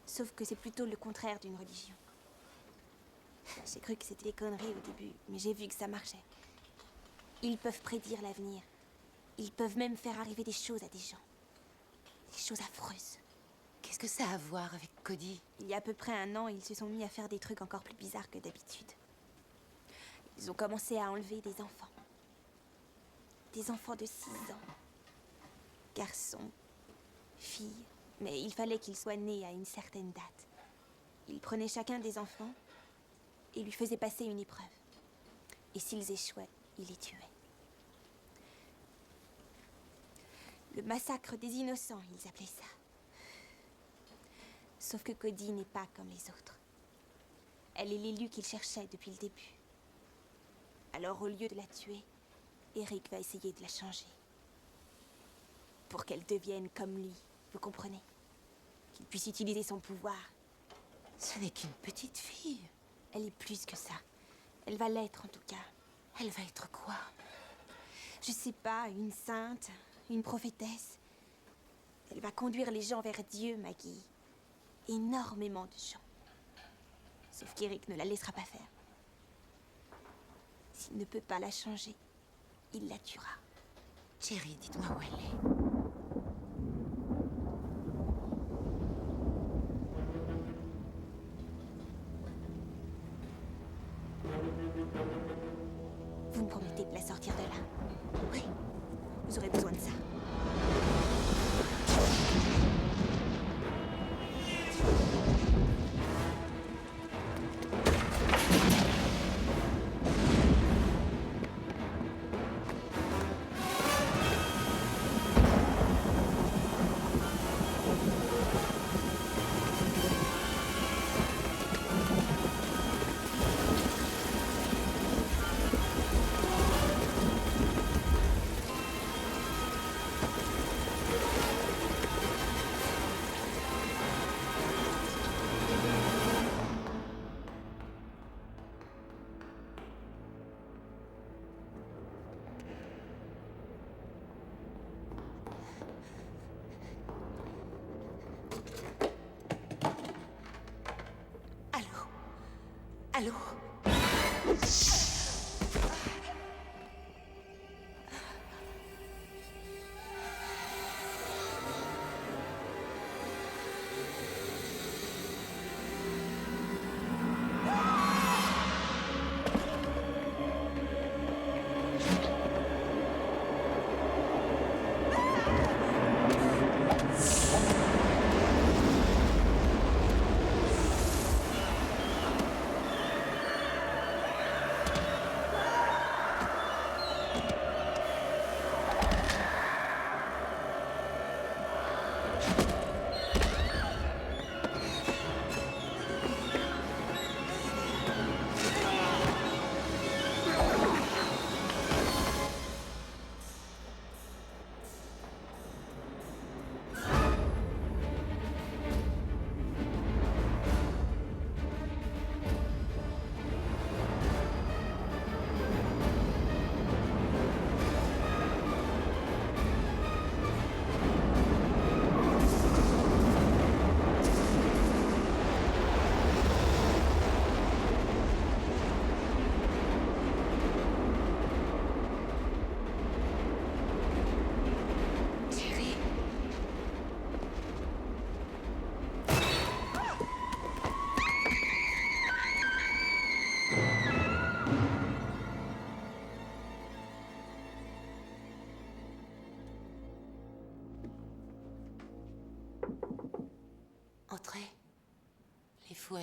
Sauf que c'est plutôt le contraire d'une religion. J'ai cru que c'était des conneries au début, mais j'ai vu que ça marchait. Ils peuvent prédire l'avenir. Ils peuvent même faire arriver des choses à des gens. Des choses affreuses. Qu'est-ce que ça a à voir avec Cody? Il y a à peu près 1 an, ils se sont mis à faire des trucs encore plus bizarres que d'habitude. Ils ont commencé à enlever des enfants. Des enfants de 6 ans. Garçons, filles. Mais il fallait qu'ils soient nés à une certaine date. Ils prenaient chacun des enfants et lui faisaient passer une épreuve. Et s'ils échouaient, ils les tuaient. Le massacre des innocents, ils appelaient ça. Sauf que Cody n'est pas comme les autres. Elle est l'élu qu'il cherchait depuis le début. Alors au lieu de la tuer, Eric va essayer de la changer. Pour qu'elle devienne comme lui, vous comprenez? Qu'il puisse utiliser son pouvoir. Ce n'est qu'une petite fille. Elle est plus que ça. Elle va l'être en tout cas. Elle va être quoi? Je sais pas, une sainte, une prophétesse. Elle va conduire les gens vers Dieu, Maggie. Énormément de gens. Sauf qu'Eric ne la laissera pas faire. S'il ne peut pas la changer, il la tuera. Jerry, dites-moi où elle est. Vous me promettez de la sortir de là? Oui. Vous aurez besoin de ça. Allô?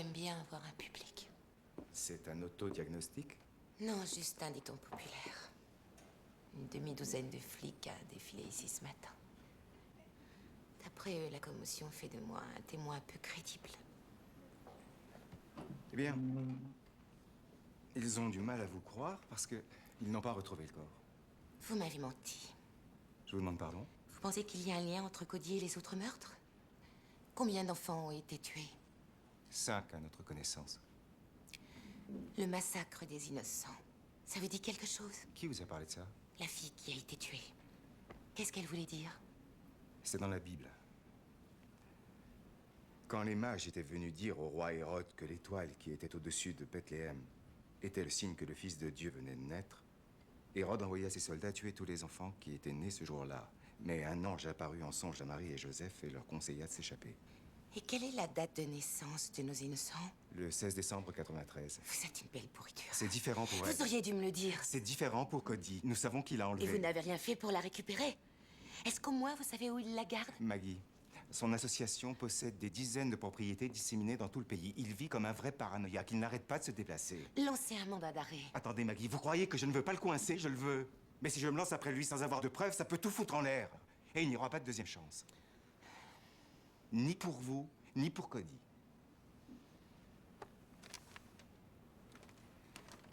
j'aime bien avoir un public. C'est un autodiagnostic? Non, juste un dit-on populaire. Une demi-douzaine de flics a défilé ici ce matin. D'après eux, la commotion fait de moi un témoin peu crédible. Eh bien, ils ont du mal à vous croire parce qu'ils n'ont pas retrouvé le corps. Vous m'avez menti. Je vous demande pardon? Vous pensez qu'il y a un lien entre Cody et les autres meurtres? Combien d'enfants ont été tués? 5 à notre connaissance. Le massacre des innocents, ça vous dit quelque chose? Qui vous a parlé de ça? La fille qui a été tuée. Qu'est-ce qu'elle voulait dire? C'est dans la Bible. Quand les mages étaient venus dire au roi Hérode que l'étoile qui était au-dessus de Bethléem était le signe que le Fils de Dieu venait de naître, Hérode envoya ses soldats tuer tous les enfants qui étaient nés ce jour-là. Mais un ange apparut en songe à Marie et Joseph et leur conseilla de s'échapper. Et quelle est la date de naissance de nos innocents? Le 16 décembre 93. Vous êtes une belle pourriture. C'est différent pour elle. Vous auriez dû me le dire. C'est différent pour Cody. Nous savons qu'il a enlevé. Et vous n'avez rien fait pour la récupérer? Est-ce qu'au moins vous savez où il la garde? Maggie, son association possède des dizaines de propriétés disséminées dans tout le pays. Il vit comme un vrai paranoïaque. Il n'arrête pas de se déplacer. Lancez un mandat d'arrêt. Attendez, Maggie, vous croyez que je ne veux pas le coincer? Je le veux. Mais si je me lance après lui sans avoir de preuves, ça peut tout foutre en l'air. Et il n'y aura pas de deuxième chance. Ni pour vous, ni pour Cody.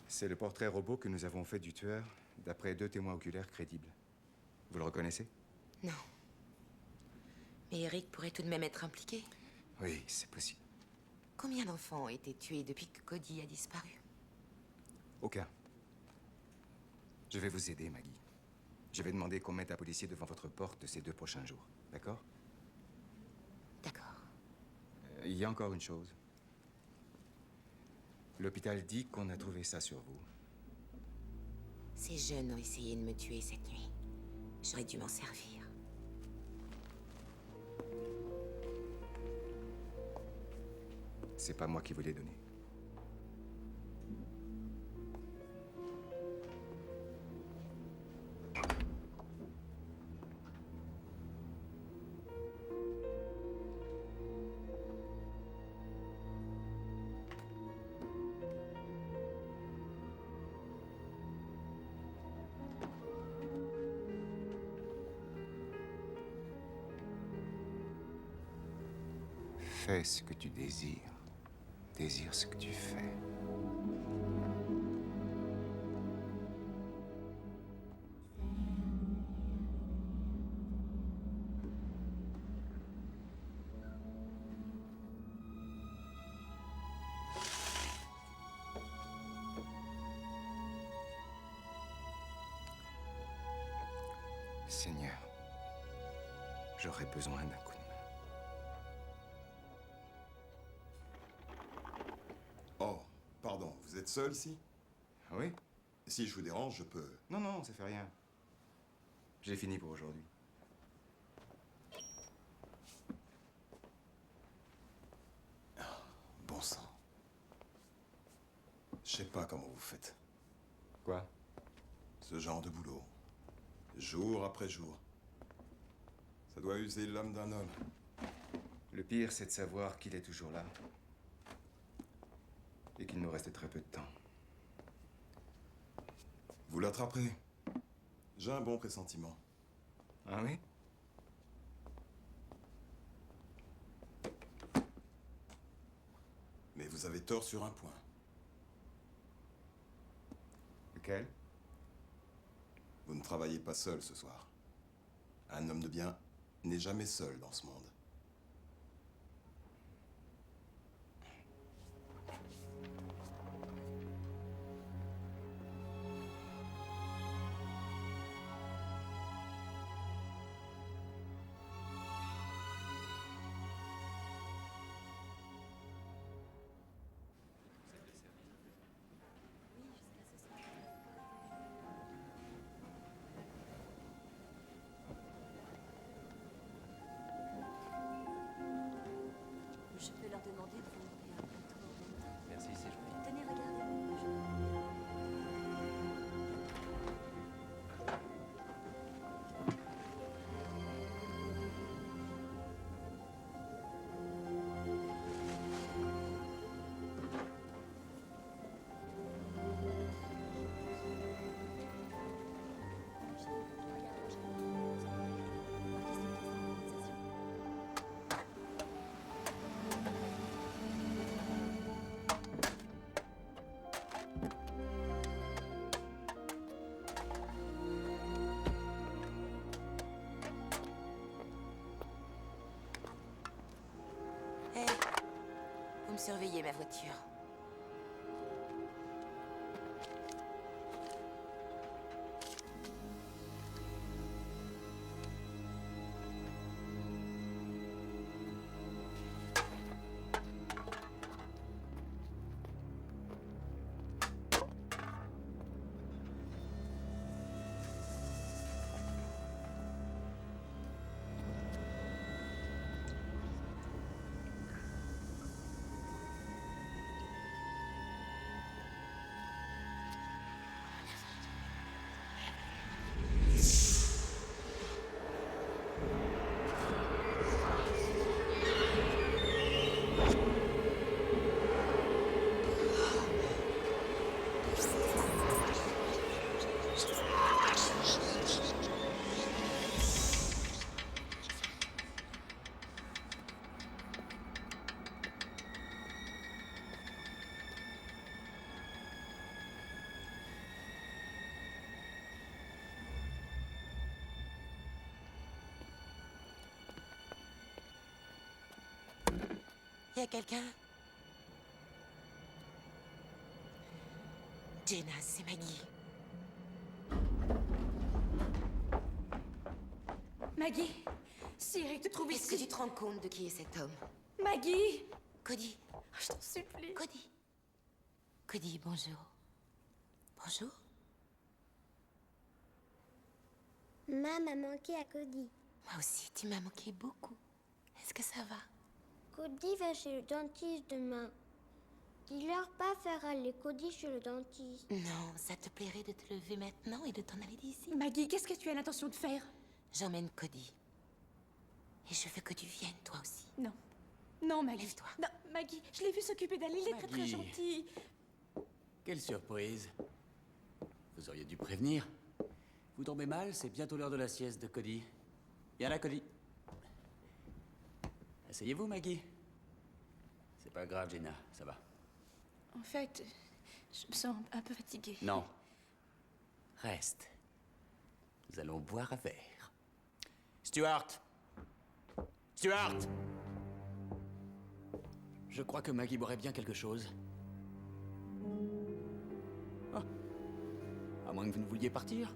C'est le portrait robot que nous avons fait du tueur, d'après 2 témoins oculaires crédibles. Vous le reconnaissez? Non. Mais Eric pourrait tout de même être impliqué. Oui, c'est possible. Combien d'enfants ont été tués depuis que Cody a disparu? Aucun. Je vais vous aider, Maggie. Je vais demander qu'on mette un policier devant votre porte ces 2 prochains jours. D'accord? D'accord. Il y a encore une chose. L'hôpital dit qu'on a trouvé ça sur vous. Ces jeunes ont essayé de me tuer cette nuit. J'aurais dû m'en servir. C'est pas moi qui vous l'ai donné. Fais ce que tu désires. Désire ce que tu fais. Seigneur, j'aurais besoin d'un coup de main. Oh, pardon, vous êtes seul ici? Oui? Si je vous dérange, je peux... Non, non, ça fait rien. J'ai fini pour aujourd'hui. Bon sang. Je sais pas comment vous faites. Quoi? Ce genre de boulot. Jour après jour. Ça doit user l'âme d'un homme. Le pire, c'est de savoir qu'il est toujours là. Et qu'il nous reste très peu de temps. Vous l'attraperez. J'ai un bon pressentiment. Ah oui? Mais vous avez tort sur un point. Lequel? Vous ne travaillez pas seul ce soir. Un homme de bien n'est jamais seul dans ce monde. surveiller ma voiture. Y a quelqu'un? Jenna, c'est Maggie. Maggie, si Eric te trouve ici... Est-ce que tu te rends compte de qui est cet homme? Maggie! Cody. Je t'en supplie. Cody. Cody, bonjour. Bonjour. Maman m'a manqué à Cody. Moi aussi, tu m'as manqué beaucoup. Est-ce que ça va? Cody va chez le dentiste demain. Dis-leur pas faire aller Cody chez le dentiste. Non, ça te plairait de te lever maintenant et de t'en aller d'ici? Maggie, qu'est-ce que tu as l'intention de faire? J'emmène Cody. Et je veux que tu viennes, toi aussi. Non. Non, Maggie. Lève-toi. Non, Maggie, je l'ai vu s'occuper d'elle. Il est très très Maggie. gentil. Quelle surprise. Vous auriez dû prévenir. Vous tombez mal, c'est bientôt l'heure de la sieste de Cody. Viens là, Cody. Asseyez-vous, Maggie. C'est pas grave, Jenna, ça va. En fait, je me sens un peu fatiguée. Non. Reste. Nous allons boire un verre. Stuart! Stuart! Je crois que Maggie boirait bien quelque chose. Ah. À moins que vous ne vouliez partir.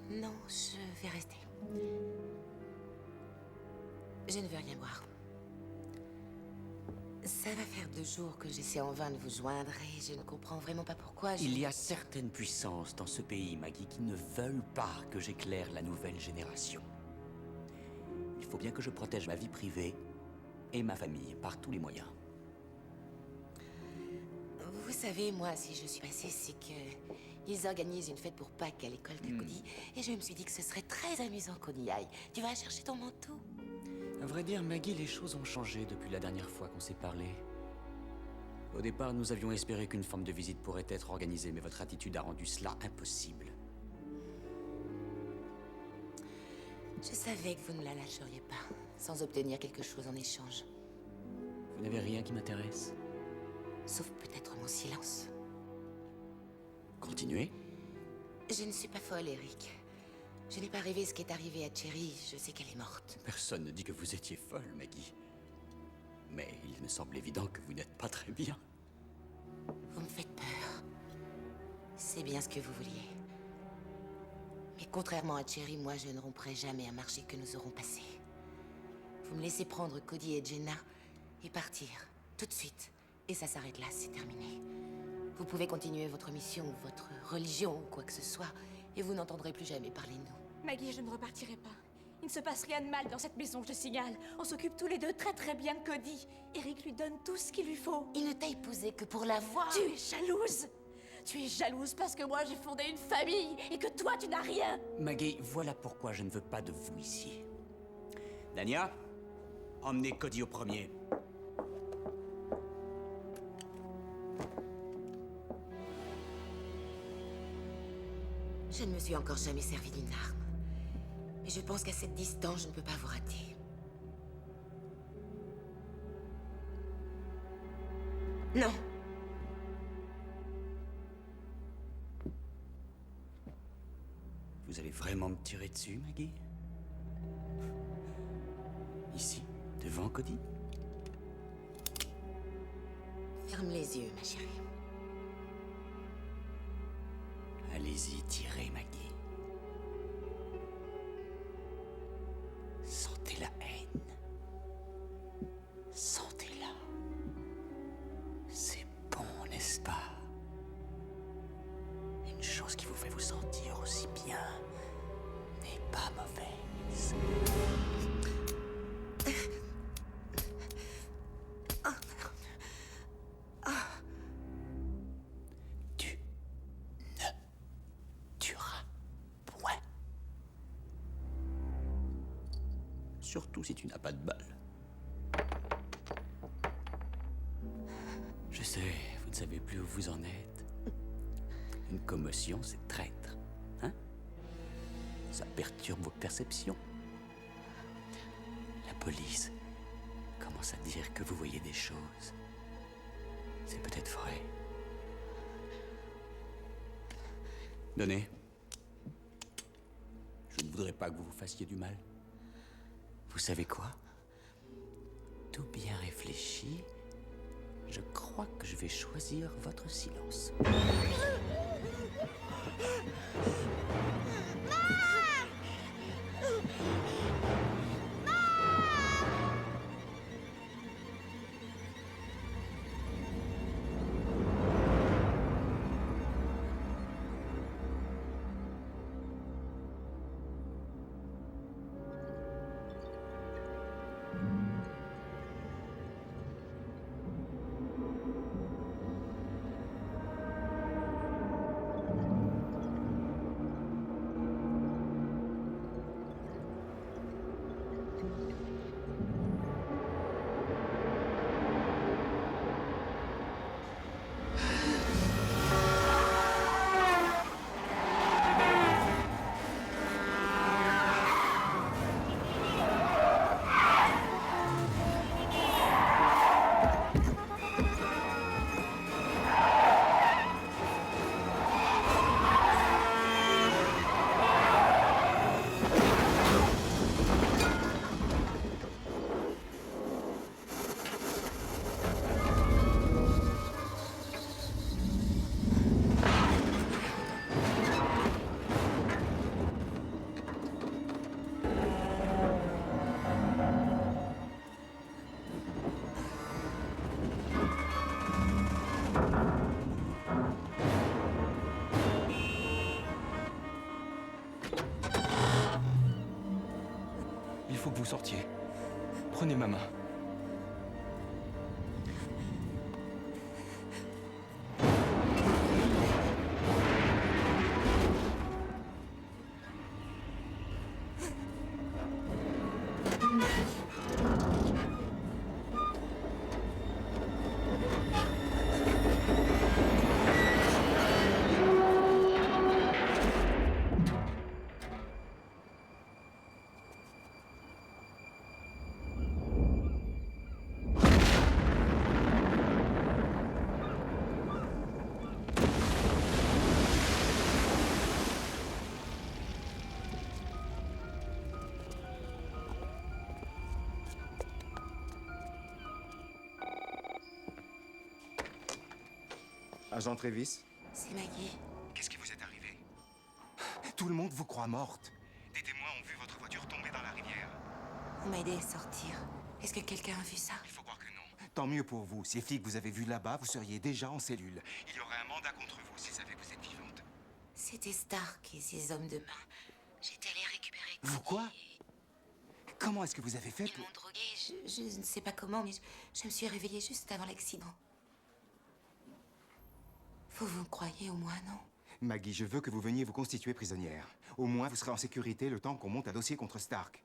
Non, je vais rester. Je ne veux rien boire. Ça va faire 2 jours que j'essaie en vain de vous joindre et je ne comprends vraiment pas pourquoi Il y a certaines puissances dans ce pays, Maggie, qui ne veulent pas que j'éclaire la nouvelle génération. Il faut bien que je protège ma vie privée et ma famille par tous les moyens. Vous savez, moi, si je suis passée, c'est que ils organisent une fête pour Pâques à l'école de Cody et je me suis dit que ce serait très amusant qu'on y aille. Tu vas chercher ton manteau? À vrai dire, Maggie, les choses ont changé depuis la dernière fois qu'on s'est parlé. Au départ, nous avions espéré qu'une forme de visite pourrait être organisée, mais votre attitude a rendu cela impossible. Je savais que vous ne la lâcheriez pas, sans obtenir quelque chose en échange. Vous n'avez rien qui m'intéresse? Sauf peut-être mon silence. Continuez. Je ne suis pas folle, Eric. Je n'ai pas rêvé ce qui est arrivé à Cherry. Je sais qu'elle est morte. Personne ne dit que vous étiez folle, Maggie. Mais il me semble évident que vous n'êtes pas très bien. Vous me faites peur. C'est bien ce que vous vouliez. Mais contrairement à Cherry, moi, je ne romprai jamais un marché que nous aurons passé. Vous me laissez prendre Cody et Jenna et partir, tout de suite. Et ça s'arrête là, c'est terminé. Vous pouvez continuer votre mission, ou votre religion, ou quoi que ce soit, et vous n'entendrez plus jamais parler de nous. Maggie, je ne repartirai pas. Il ne se passe rien de mal dans cette maison, je te signale. On s'occupe tous les deux très très bien de Cody. Eric lui donne tout ce qu'il lui faut. Il ne t'a épousé que pour l'avoir. Tu es jalouse. Tu es jalouse parce que moi j'ai fondé une famille et que toi tu n'as rien. Maggie, voilà pourquoi je ne veux pas de vous ici. Dania, emmenez Cody au premier. Je ne me suis encore jamais servi d'une arme. Mais je pense qu'à cette distance, je ne peux pas vous rater. Non. Vous allez vraiment me tirer dessus, Maggie? Ici, devant Cody? Ferme les yeux, ma chérie. Allez-y, tirez, Maggie. Sentez la haine. Sentez-la. C'est bon, n'est-ce pas? Une chose qui vous fait vous sentir aussi bien n'est pas mauvaise. Tu ne tueras point. Surtout si tu n'as pas de balles. Je sais, vous ne savez plus où vous en êtes. Une commotion, c'est traître. Hein? Ça perturbe vos perceptions. La police commence à dire que vous voyez des choses. C'est peut-être vrai. Donnez. Je ne voudrais pas que vous vous fassiez du mal. Vous savez quoi? Tout bien réfléchi, je crois que je vais choisir votre silence. Il faut que vous sortiez. Prenez ma main. Agent Trévis, C'est Maggie. qu'est-ce qui vous est arrivé? Tout le monde vous croit morte. Des témoins ont vu votre voiture tomber dans la rivière. On m'a aidé à sortir. Est-ce que quelqu'un a vu ça? Il faut croire que non. Tant mieux pour vous. Ces filles que vous avez vues là-bas, vous seriez déjà en cellule. Il y aurait un mandat contre vous s'ils savaient que vous êtes vivante. C'était Stark et ses hommes de main. J'étais allée récupérer... Vous quoi? Comment est-ce que vous avez fait Ils pour... m'ont droguée. Je ne sais pas comment, mais je me suis réveillée juste avant l'accident. Vous me croyez au moins, non? Maggie, je veux que vous veniez vous constituer prisonnière. Au moins, vous serez en sécurité le temps qu'on monte un dossier contre Stark.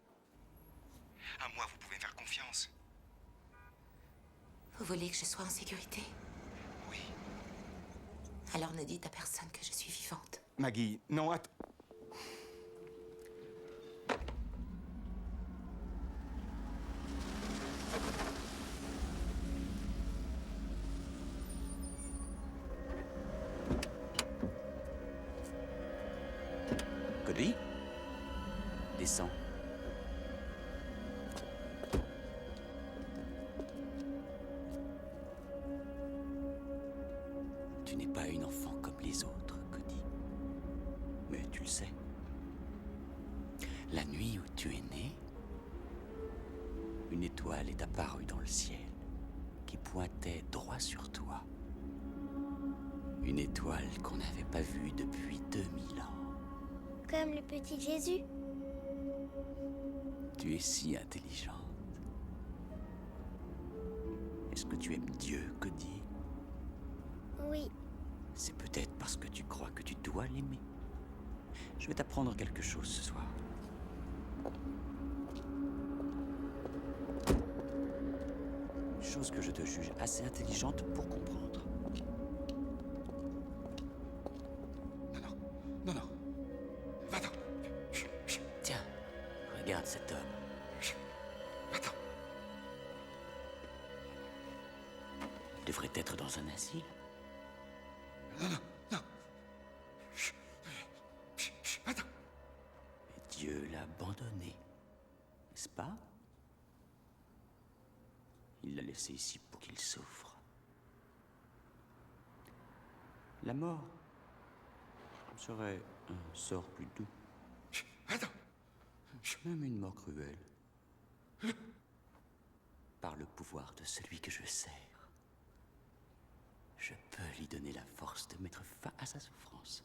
À moi, vous pouvez me faire confiance. Vous voulez que je sois en sécurité? Oui. Alors ne dites à personne que je suis vivante. Maggie, non, attends. Cody? Descends. Tu n'es pas une enfant comme les autres, Cody. Mais tu le sais. La nuit où tu es né, une étoile est apparue dans le ciel, qui pointait droit sur toi. Une étoile qu'on n'avait pas vue depuis 2000 ans. Comme le petit Jésus. Tu es si intelligente. Est-ce que tu aimes Dieu, Cody? Oui. C'est peut-être parce que tu crois que tu dois l'aimer. Je vais t'apprendre quelque chose ce soir. Une chose que je te juge assez intelligente pour comprendre. Non, non. Va-t'en. Tiens, regarde cet homme. Va-t'en. Il devrait être dans un asile. Non, non, non. Va-t'en. Et Dieu l'a abandonné, n'est-ce pas? Il l'a laissé ici pour qu'il souffre. La mort serait un sort plus doux. Attends. Même une mort cruelle. Par le pouvoir de celui que je sers, je peux lui donner la force de mettre fin à sa souffrance.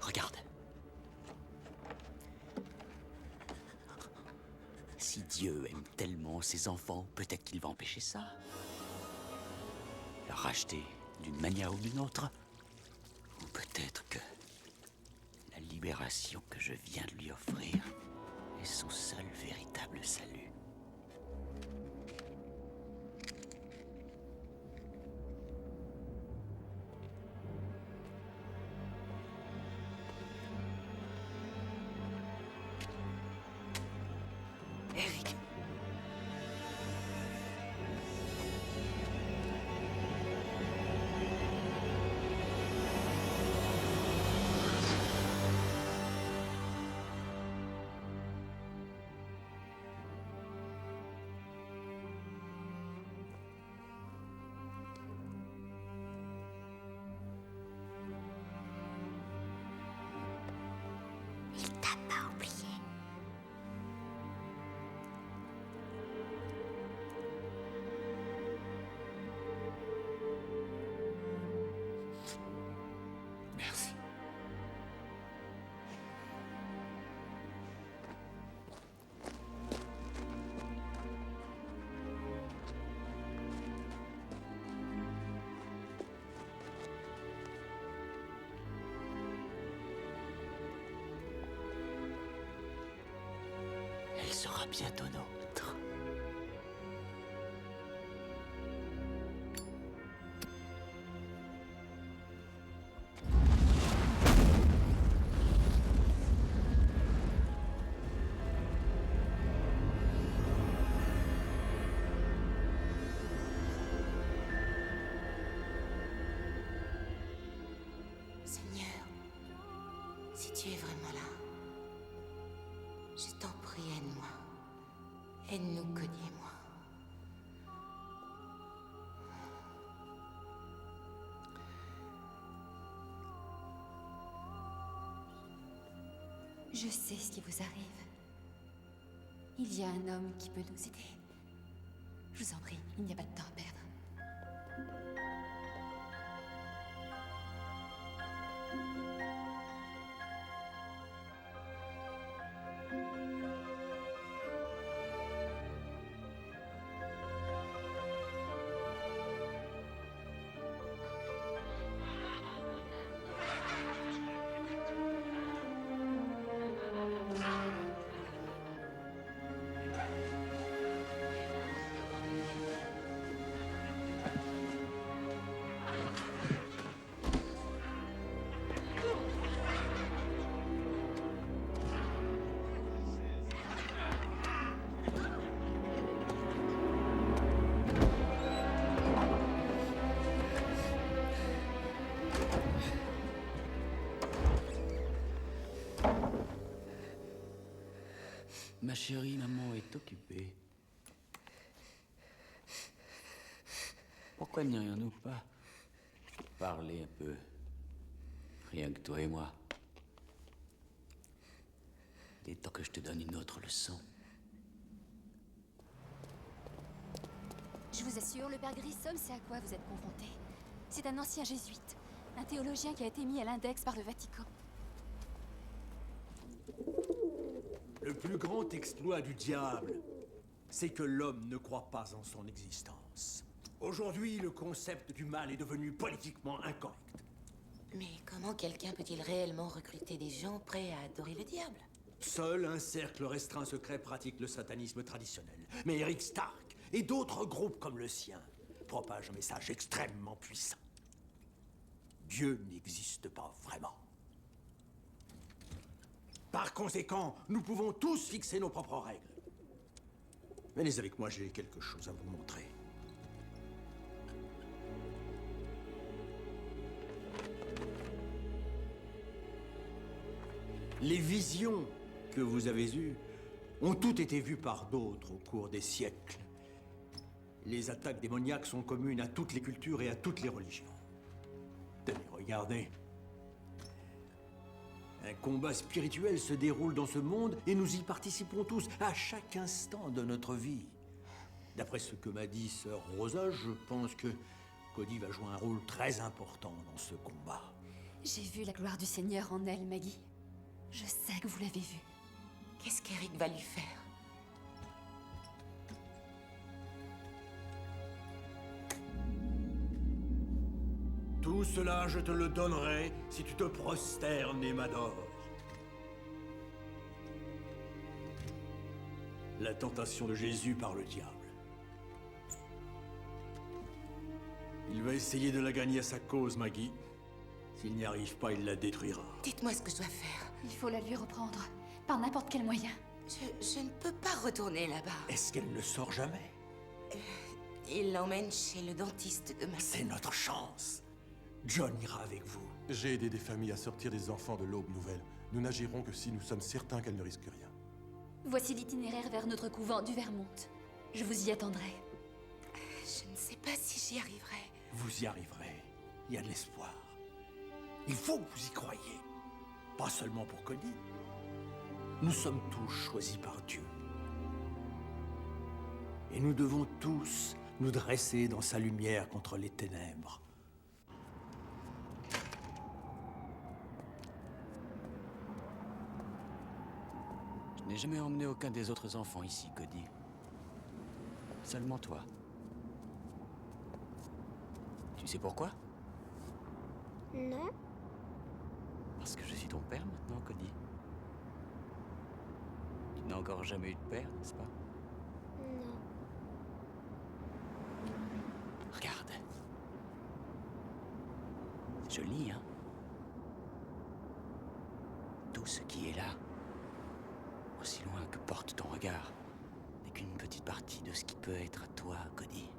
Regarde. Si Dieu aime tellement ses enfants, peut-être qu'il va empêcher ça. Le racheter d'une manière ou d'une autre. Ou peut-être que la libération que je viens de lui offrir est son seul véritable salut. Eric. Il t'a pas oublié. Merci. Elle sera bientôt nôtre. Seigneur, si tu es vraiment là, je t'en prie, aide-moi. Aide-nous, Cody et moi. Je sais ce qui vous arrive. Il y a un homme qui peut nous aider. Je vous en prie, il n'y a pas de temps à perdre. Ma chérie, maman est occupée. Pourquoi n'irions-nous pas parler un peu? Rien que toi et moi. Il est temps que je te donne une autre leçon. Je vous assure, le père Grissom sait à quoi vous êtes confronté. C'est un ancien jésuite, un théologien qui a été mis à l'index par le Vatican. Le plus grand exploit du diable, c'est que l'homme ne croit pas en son existence. Aujourd'hui, le concept du mal est devenu politiquement incorrect. Mais comment quelqu'un peut-il réellement recruter des gens prêts à adorer le diable? Seul un cercle restreint secret pratique le satanisme traditionnel. Mais Eric Stark et d'autres groupes comme le sien propagent un message extrêmement puissant. Dieu n'existe pas vraiment. Par conséquent, nous pouvons tous fixer nos propres règles. Venez avec moi, j'ai quelque chose à vous montrer. Les visions que vous avez eues ont toutes été vues par d'autres au cours des siècles. Les attaques démoniaques sont communes à toutes les cultures et à toutes les religions. Tenez, regardez. Un combat spirituel se déroule dans ce monde et nous y participons tous, à chaque instant de notre vie. D'après ce que m'a dit sœur Rosa, je pense que Cody va jouer un rôle très important dans ce combat. J'ai vu la gloire du Seigneur en elle, Maggie. Je sais que vous l'avez vue. Qu'est-ce qu'Eric va lui faire? Tout cela, je te le donnerai si tu te prosternes et m'adores. La tentation de Jésus par le diable. Il va essayer de la gagner à sa cause, Maggie. S'il n'y arrive pas, il la détruira. Dites-moi ce que je dois faire. Il faut la lui reprendre, par n'importe quel moyen. Je ne peux pas retourner là-bas. Est-ce qu'elle ne sort jamais? Il l'emmène chez le dentiste demain. C'est notre chance. John ira avec vous. J'ai aidé des familles à sortir des enfants de l'Aube Nouvelle. Nous n'agirons que si nous sommes certains qu'elles ne risquent rien. Voici l'itinéraire vers notre couvent du Vermont. Je vous y attendrai. Je ne sais pas si j'y arriverai. Vous y arriverez. Il y a de l'espoir. Il faut que vous y croyiez. Pas seulement pour Cody. Nous sommes tous choisis par Dieu. Et nous devons tous nous dresser dans sa lumière contre les ténèbres. Je n'ai jamais emmené aucun des autres enfants ici, Cody. Seulement toi. Tu sais pourquoi? Non. Parce que je suis ton père maintenant, Cody. Tu n'as encore jamais eu de père, n'est-ce pas? Non. Regarde. C'est joli, hein? Tout ce qui est là, aussi loin que porte ton regard, n'est qu'une petite partie de ce qui peut être à toi, Cody.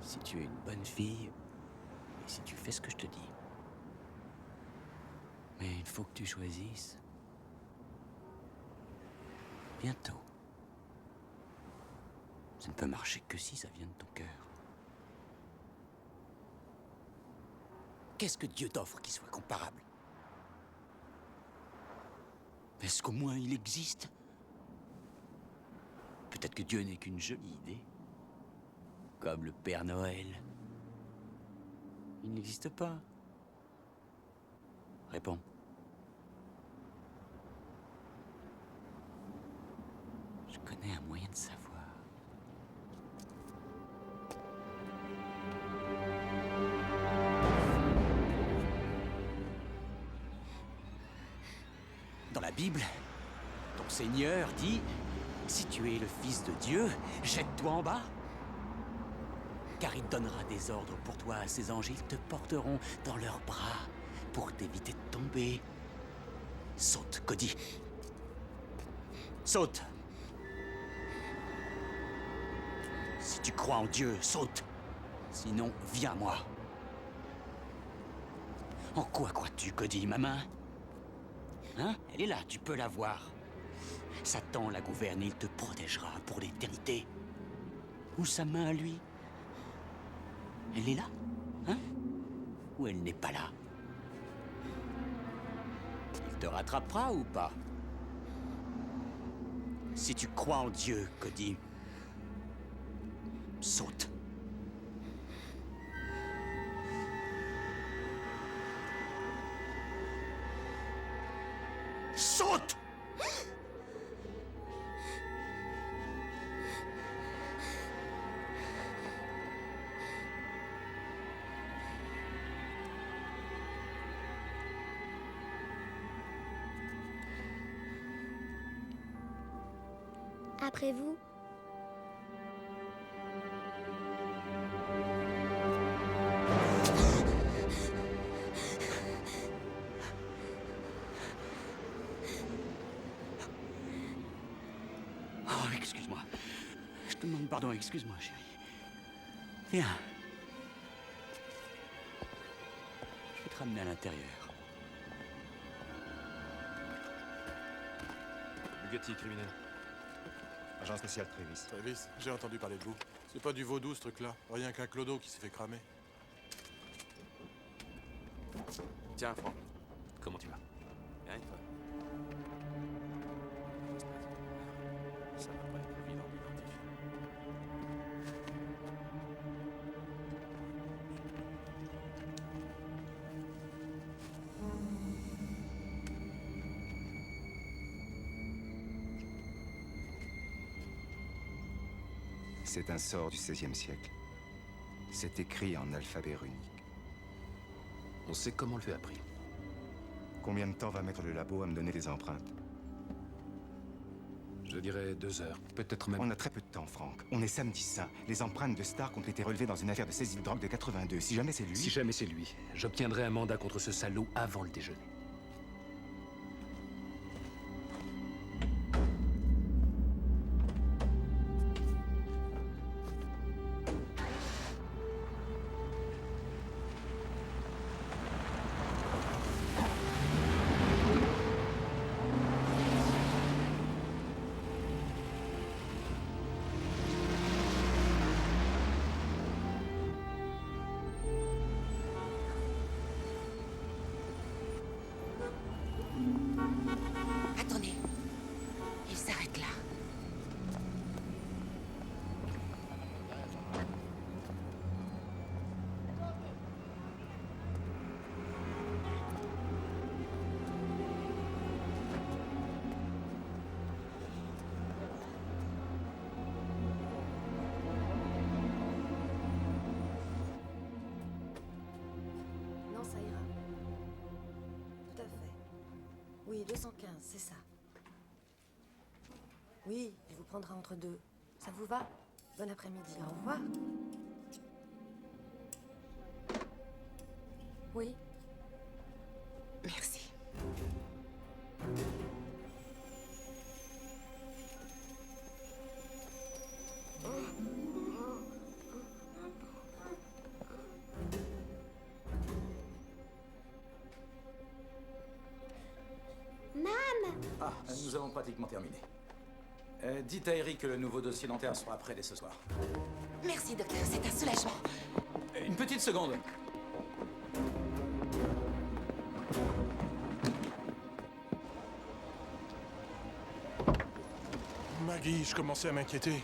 Si tu es une bonne fille, et si tu fais ce que je te dis. Mais il faut que tu choisisses. Bientôt. Ça ne peut marcher que si ça vient de ton cœur. Qu'est-ce que Dieu t'offre qui soit comparable? Est-ce qu'au moins il existe? Peut-être que Dieu n'est qu'une jolie idée. Comme le Père Noël. Il n'existe pas. Réponds. Je connais un moyen de savoir. Dans la Bible, ton Seigneur dit, si tu es le Fils de Dieu, jette-toi en bas. Car il donnera des ordres pour toi à ses anges, ils te porteront dans leurs bras pour t'éviter de tomber. Saute, Cody. Saute. Si tu crois en Dieu, saute. Sinon, viens à moi. En quoi crois-tu, Cody, ma main? Hein? Elle est là, tu peux la voir. Satan la gouverne et il te protégera pour l'éternité. Où sa main à lui? Elle est là? Hein? Ou elle n'est pas là? Il te rattrapera ou pas? Si tu crois en Dieu, Cody, saute. Saute! Après vous. Oh, excuse-moi. Je te demande pardon, excuse-moi, chérie. Viens. Je vais te ramener à l'intérieur. Bugatti, criminel. Agent spécial Trévis. Trévis, j'ai entendu parler de vous. C'est pas du vaudou, ce truc-là. Rien qu'un clodo qui s'est fait cramer. Tiens, Franck. Comment tu vas? Bien, et toi? Ça va pas être évident d'identifier. C'est un sort du XVIe siècle. C'est écrit en alphabet runique. On sait comment le fait appris. Combien de temps va mettre le labo à me donner des empreintes? Je dirais 2 heures, peut-être même... On a très peu de temps, Franck. On est samedi saint. Les empreintes de Stark ont été relevées dans une affaire de saisie de drogue de 82. Si jamais c'est lui... Si jamais c'est lui, j'obtiendrai un mandat contre ce salaud avant le déjeuner. Attendez. Il s'arrête là. Non, ça ira. Tout à fait. Oui, 215, c'est ça. Oui, il vous prendra entre deux. Ça vous va? Bon après-midi, au revoir. Oui. Merci. Ah, nous avons pratiquement terminé. Dites à Eric que le nouveau dossier dentaire sera prêt dès ce soir. Merci, docteur, c'est un soulagement. Une petite seconde. Guy, je commençais à m'inquiéter.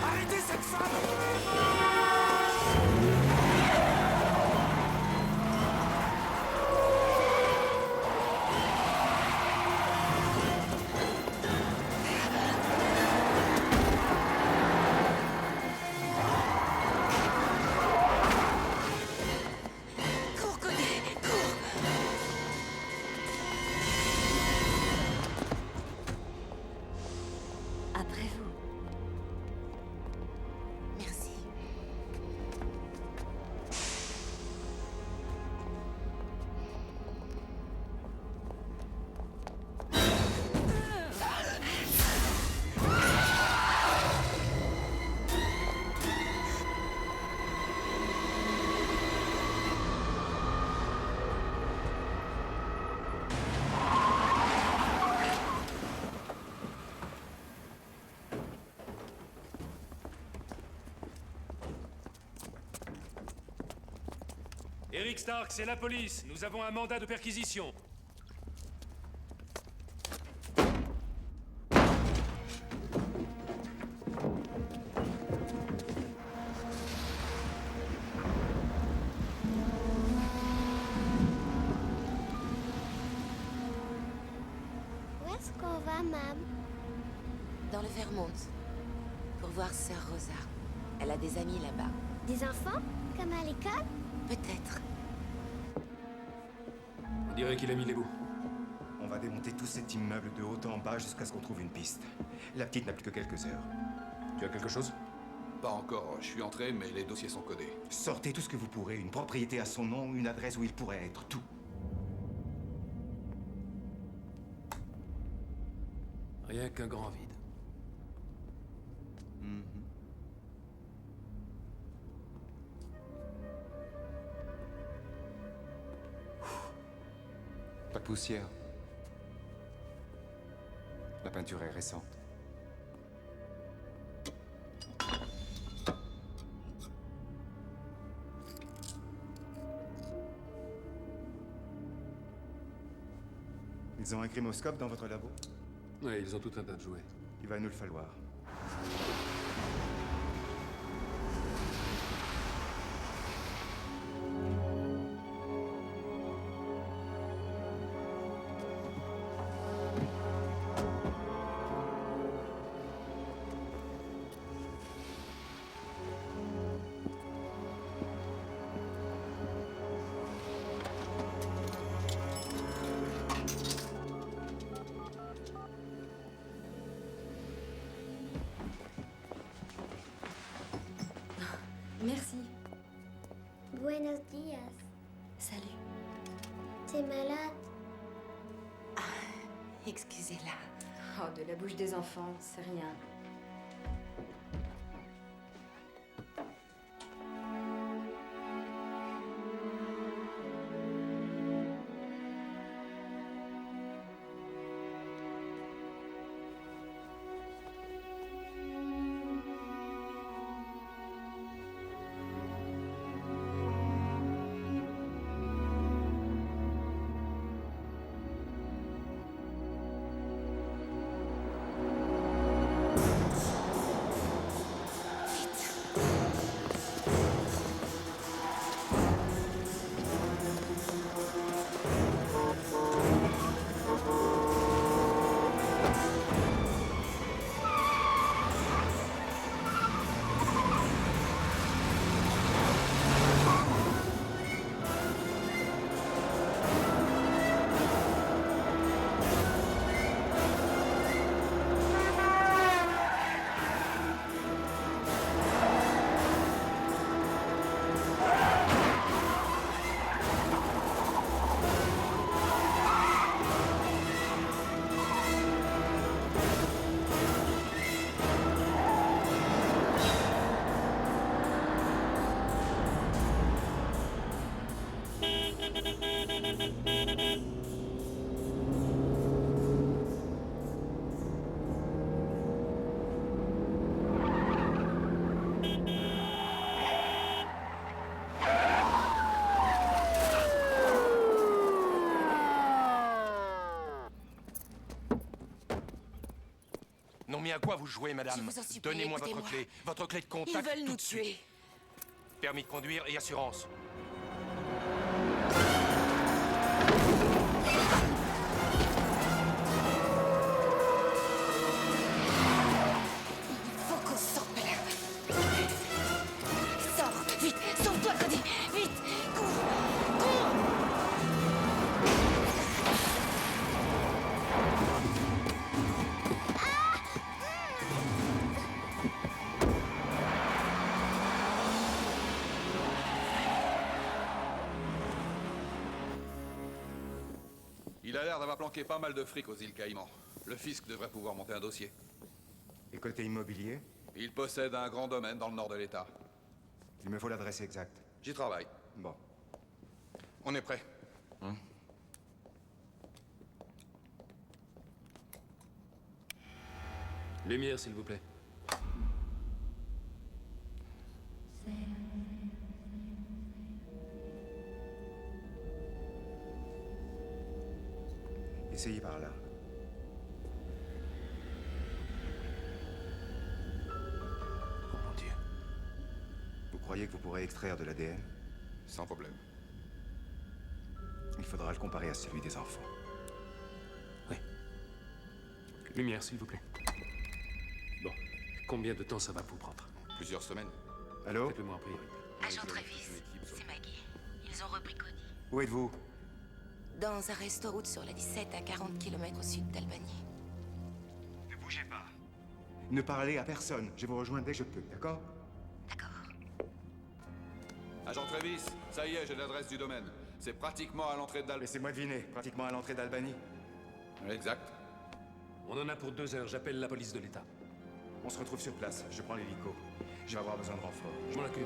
Arrêtez cette femme! Cours, Cody, cours! Après vous. Merci. Eric Stark, c'est la police. Nous avons un mandat de perquisition. Où est-ce qu'on va, Mam? Dans le Vermont. Pour voir Sœur Rosa. Elle a des amis là-bas. Des enfants? Comme à l'école? Peut-être. On dirait qu'il a mis les bouts. On va démonter tout cet immeuble de haut en bas jusqu'à ce qu'on trouve une piste. La petite n'a plus que quelques heures. Tu as quelque chose? Pas encore. Je suis entré, mais les dossiers sont codés. Sortez tout ce que vous pourrez. Une propriété à son nom, une adresse où il pourrait être. Tout. Rien qu'un grand vide. Pas de poussière. La peinture est récente. Ils ont un crimoscope dans votre labo? Oui, ils ont tout un tas de jouets. Il va nous le falloir. Merci. Buenos días. Salut. T'es malade? Excusez-la. Oh, de la bouche des enfants, c'est rien. mais à quoi vous jouez, madame? Je vous en supplie, Donnez-moi votre écoutez-moi. clé. Votre clé de Ils contact veulent tout nous de suite. tuer. Permis de conduire et assurance. Faut qu'on sorte de là. Sors, vite, sauve-toi, Cody, vite, cours, cours. Il a l'air d'avoir planqué pas mal de fric aux îles Caïmans. Le fisc devrait pouvoir monter un dossier. Et côté immobilier? Il possède un grand domaine dans le nord de l'État. Il me faut l'adresse exacte. J'y travaille. Bon. On est prêt. Lumière, s'il vous plaît. Essayez par là. Oh mon Dieu. Vous croyez que vous pourrez extraire de l'ADN? Sans problème. Il faudra le comparer à celui des enfants. Lumière, s'il vous plaît. Bon. Combien de temps ça va vous prendre? Plusieurs semaines. Allô? Faites-le moi en priorité. Agent Travis, c'est Maggie. Ils ont repris Cody. Où êtes-vous? Dans un resto-route sur la 17 à 40 km au sud d'Albany. Ne bougez pas. Ne parlez à personne. Je vous rejoins dès que je peux, d'accord? Agent Travis, ça y est, j'ai l'adresse du domaine. C'est pratiquement à l'entrée d'Albany. Laissez-moi deviner, pratiquement à l'entrée d'Albany. Exact. On en a pour 2 heures. J'appelle la police de l'État. On se retrouve sur place. Je prends l'hélico. Je vais avoir besoin de renfort. Je m'en occupe.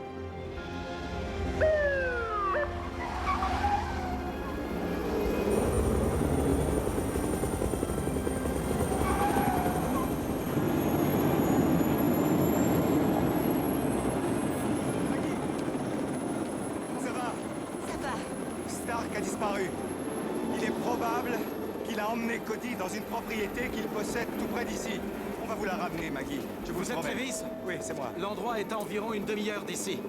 Ça va? Ça va. Stark a disparu. Il est probable qu'il a emmené Cody dans une propriété qu'il possède tout près d'ici. On va vous la ramener, Maggie. Je vous Vous êtes promets. Travis? Oui, c'est moi. L'endroit est à environ une demi-heure d'ici.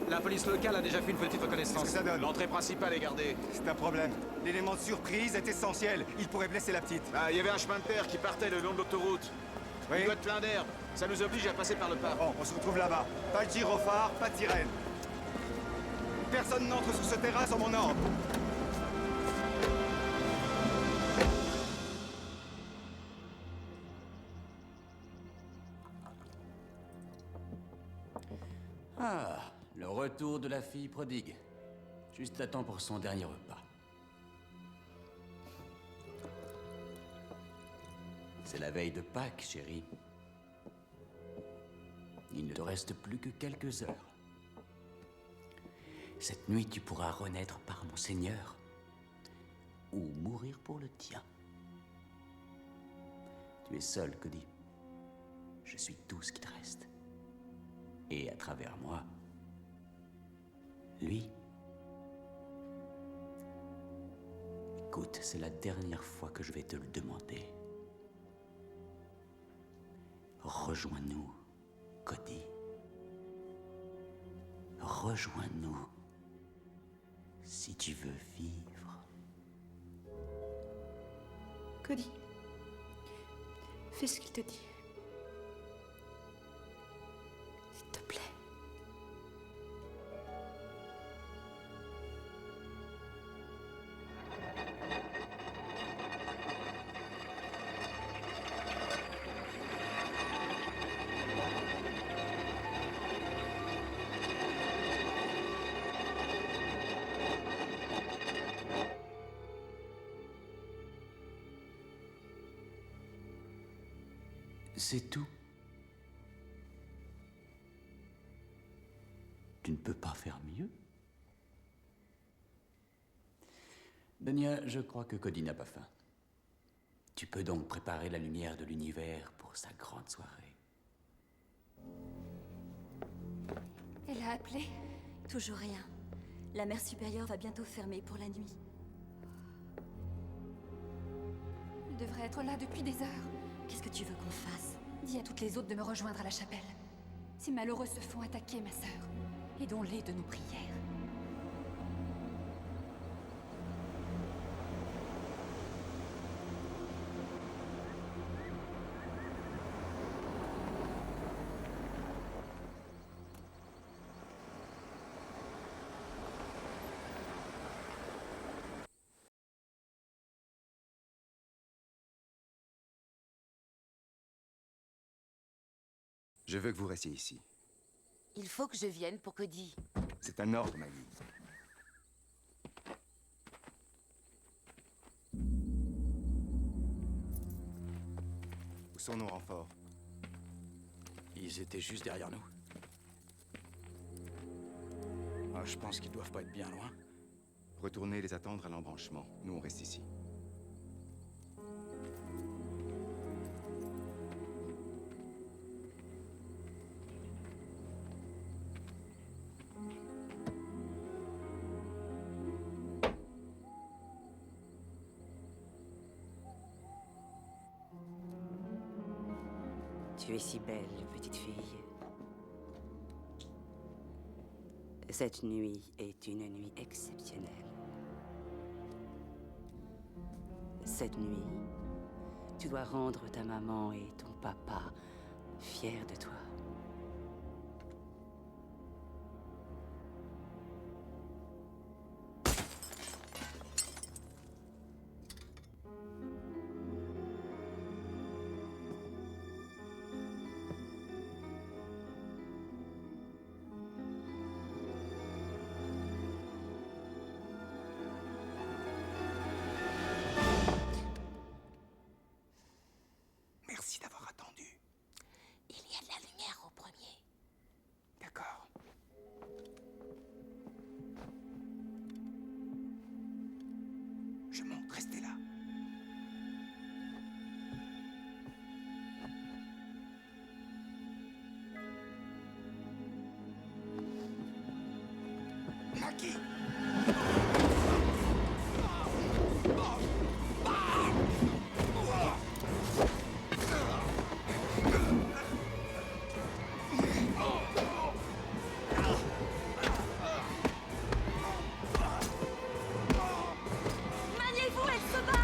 La police locale a déjà fait une petite reconnaissance. Qu'est-ce que ça donne? L'entrée principale est gardée. C'est un problème. L'élément de surprise est essentiel. Il pourrait blesser la petite. Ah, il y avait un chemin de terre qui partait le long de l'autoroute. Oui. Il doit être plein d'herbe. Ça nous oblige à passer par le parc. Bon, on se retrouve là-bas. Pas de gyrophare, pas de sirène. Personne n'entre sur ce terrain sans mon ordre. Ah, le retour de la fille prodigue. Juste à temps pour son dernier repas. C'est la veille de Pâques, chérie. Il ne te reste plus que quelques heures. Cette nuit, tu pourras renaître par mon Seigneur ou mourir pour le tien. Tu es seul, Cody. Je suis tout ce qui te reste. Et à travers moi, lui. Écoute, c'est la dernière fois que je vais te le demander. Rejoins-nous, Cody. Rejoins-nous si tu veux vivre. Cody, fais ce qu'il te dit. S'il te plaît. C'est tout. Tu ne peux pas faire mieux. Dania, je crois que Cody n'a pas faim. Tu peux donc préparer la lumière de l'univers pour sa grande soirée. Elle a appelé? Toujours rien. La mer supérieure va bientôt fermer pour la nuit. Elle devrait être là depuis des heures. Qu'est-ce que tu veux qu'on fasse? Dis à toutes les autres de me rejoindre à la chapelle. Ces malheureux se font attaquer, ma sœur. Aidons-les de nos prières. Je veux que vous restiez ici. Il faut que je vienne pour Cody. C'est un ordre, Maggie. Où sont nos renforts? Ils étaient juste derrière nous. Ah, je pense qu'ils doivent pas être bien loin. Retournez les attendre à l'embranchement. Nous, on reste ici. Tu es si belle, petite fille. Cette nuit est une nuit exceptionnelle. Cette nuit, tu dois rendre ta maman et ton papa fiers de toi. Merci d'avoir attendu. Il y a de la lumière au premier. D'accord. Je monte, restez là. Maggie! Maniez-vous, elle se bat!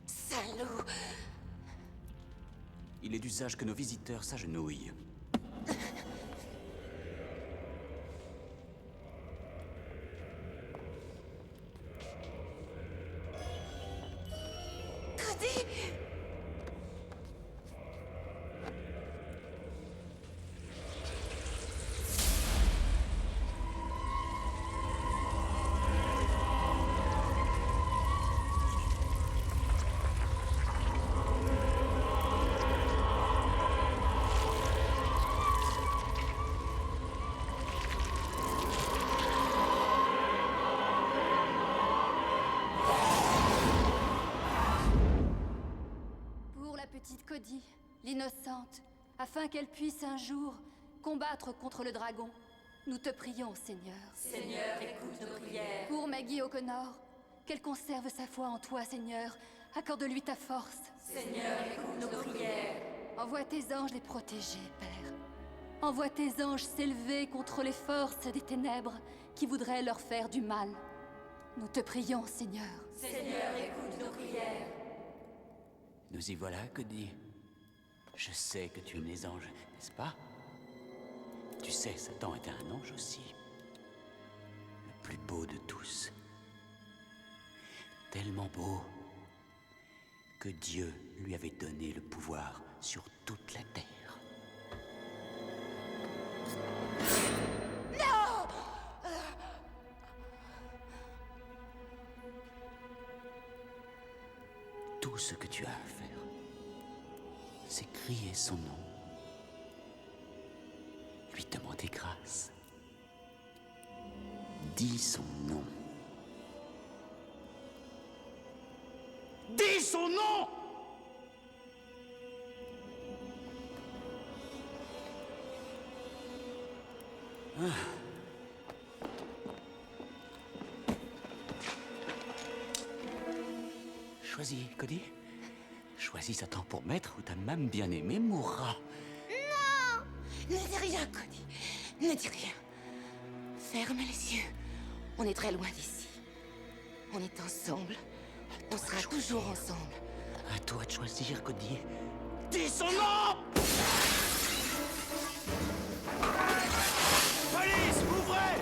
Salaud! Il est d'usage que nos visiteurs s'agenouillent. Cody! Pour la petite Cody, l'innocente, afin qu'elle puisse un jour combattre contre le dragon, nous te prions, Seigneur. Seigneur, écoute nos prières. Pour Maggie O'Connor, qu'elle conserve sa foi en toi, Seigneur. Accorde-lui ta force. Seigneur, écoute nos prières. Envoie tes anges les protéger, Père. Envoie tes anges s'élever contre les forces des ténèbres qui voudraient leur faire du mal. Nous te prions, Seigneur. Seigneur, écoute nos prières. Nous y voilà, Cody. Je sais que tu aimes les anges, n'est-ce pas? Tu sais, Satan était un ange aussi. Le plus beau de tous. Tellement beau que Dieu lui avait donné le pouvoir sur toute la terre. Non! Tout ce que tu as à faire, c'est crier son nom. Lui demander grâce. Dis son nom. Dis son nom! Ah. Choisis, Cody. Choisis Satan pour maître ou ta même bien-aimée mourra. Non! Ne dis rien, Cody. Ne dis rien. Ferme les yeux. On est très loin d'ici. On est ensemble. On sera toujours ensemble. À toi de choisir, Cody. Dis son nom! Police, ouvrez!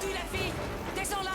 Dis la fille! Descends là!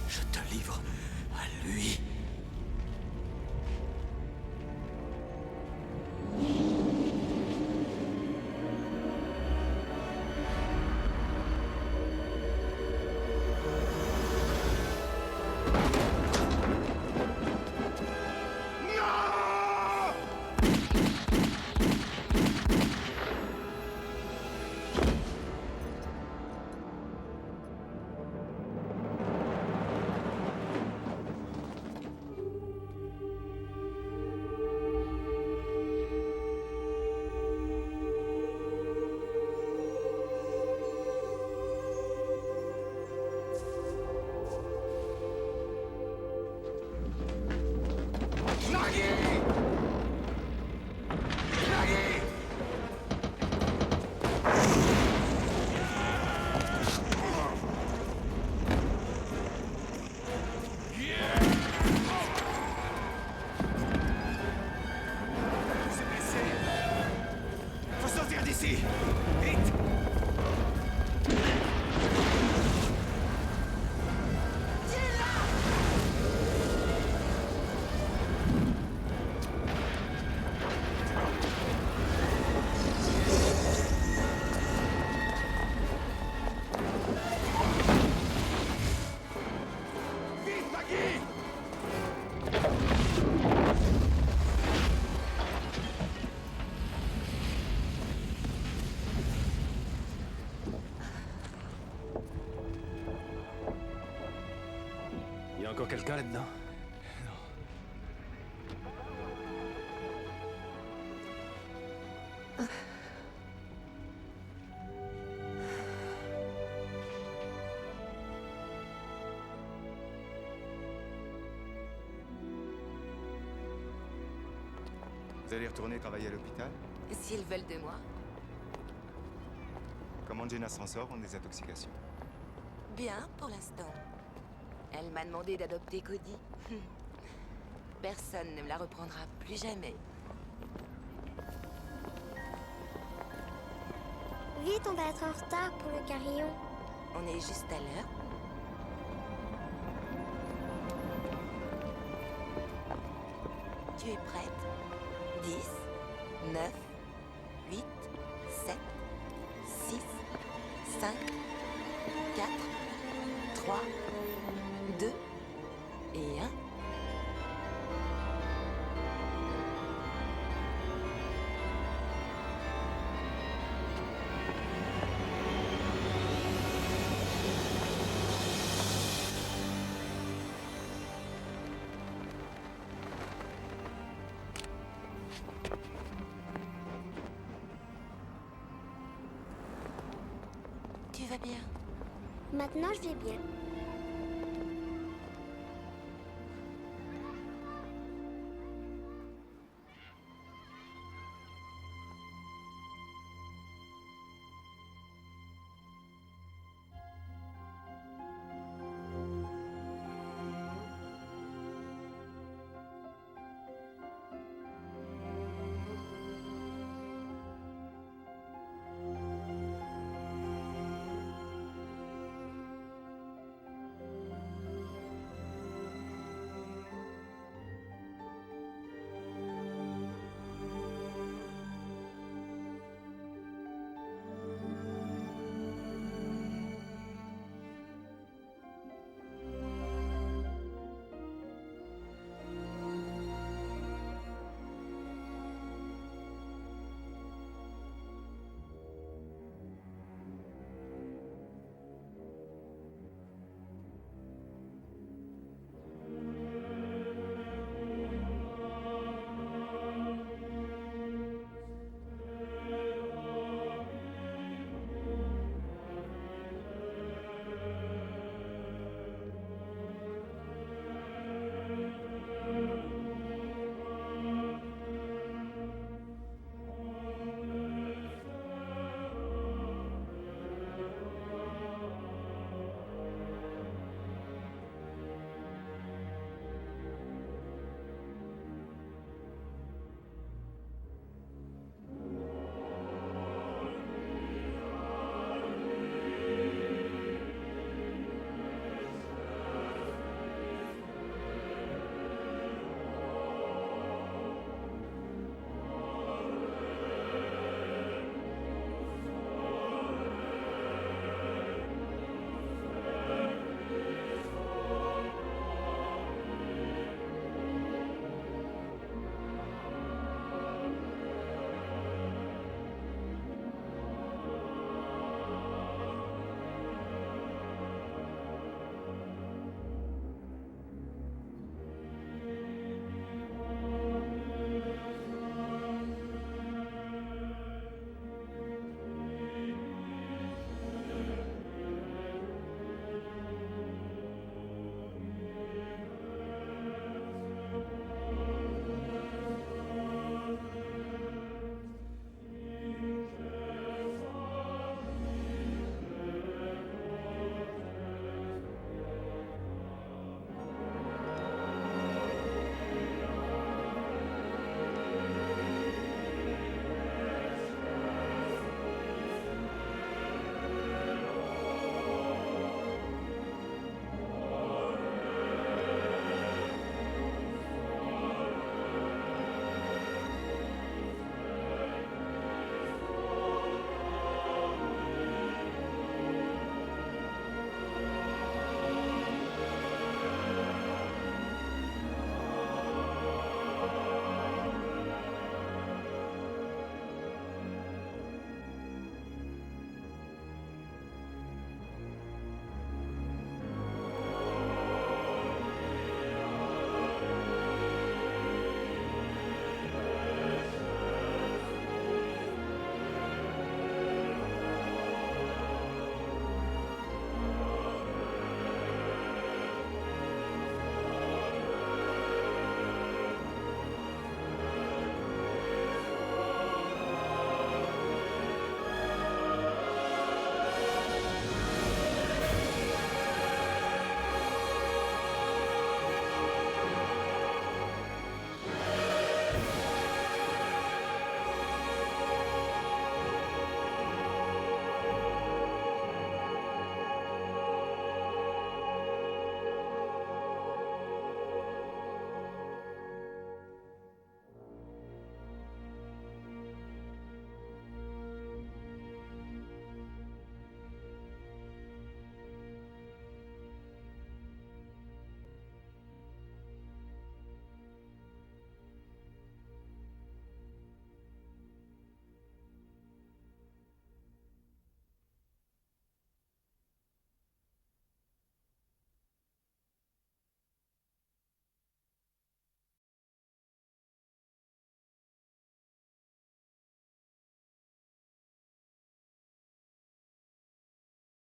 Je te livre à lui. Faut sortir d'ici! Vite! Vite, Maggie! Il y a encore quelqu'un là-dedans? Vous allez retourner travailler à l'hôpital? S'ils veulent de moi. Comment Jenna s'en sort en désintoxication? Bien, pour l'instant. Elle m'a demandé d'adopter Cody. Personne ne me la reprendra plus jamais. Vite, on va être en retard pour le carillon. On est juste à l'heure. Tu es prête? 10, 9, 8, 7, 6, 5, 4, 3, 2 et 1. Tu vas bien? Maintenant, je vais bien.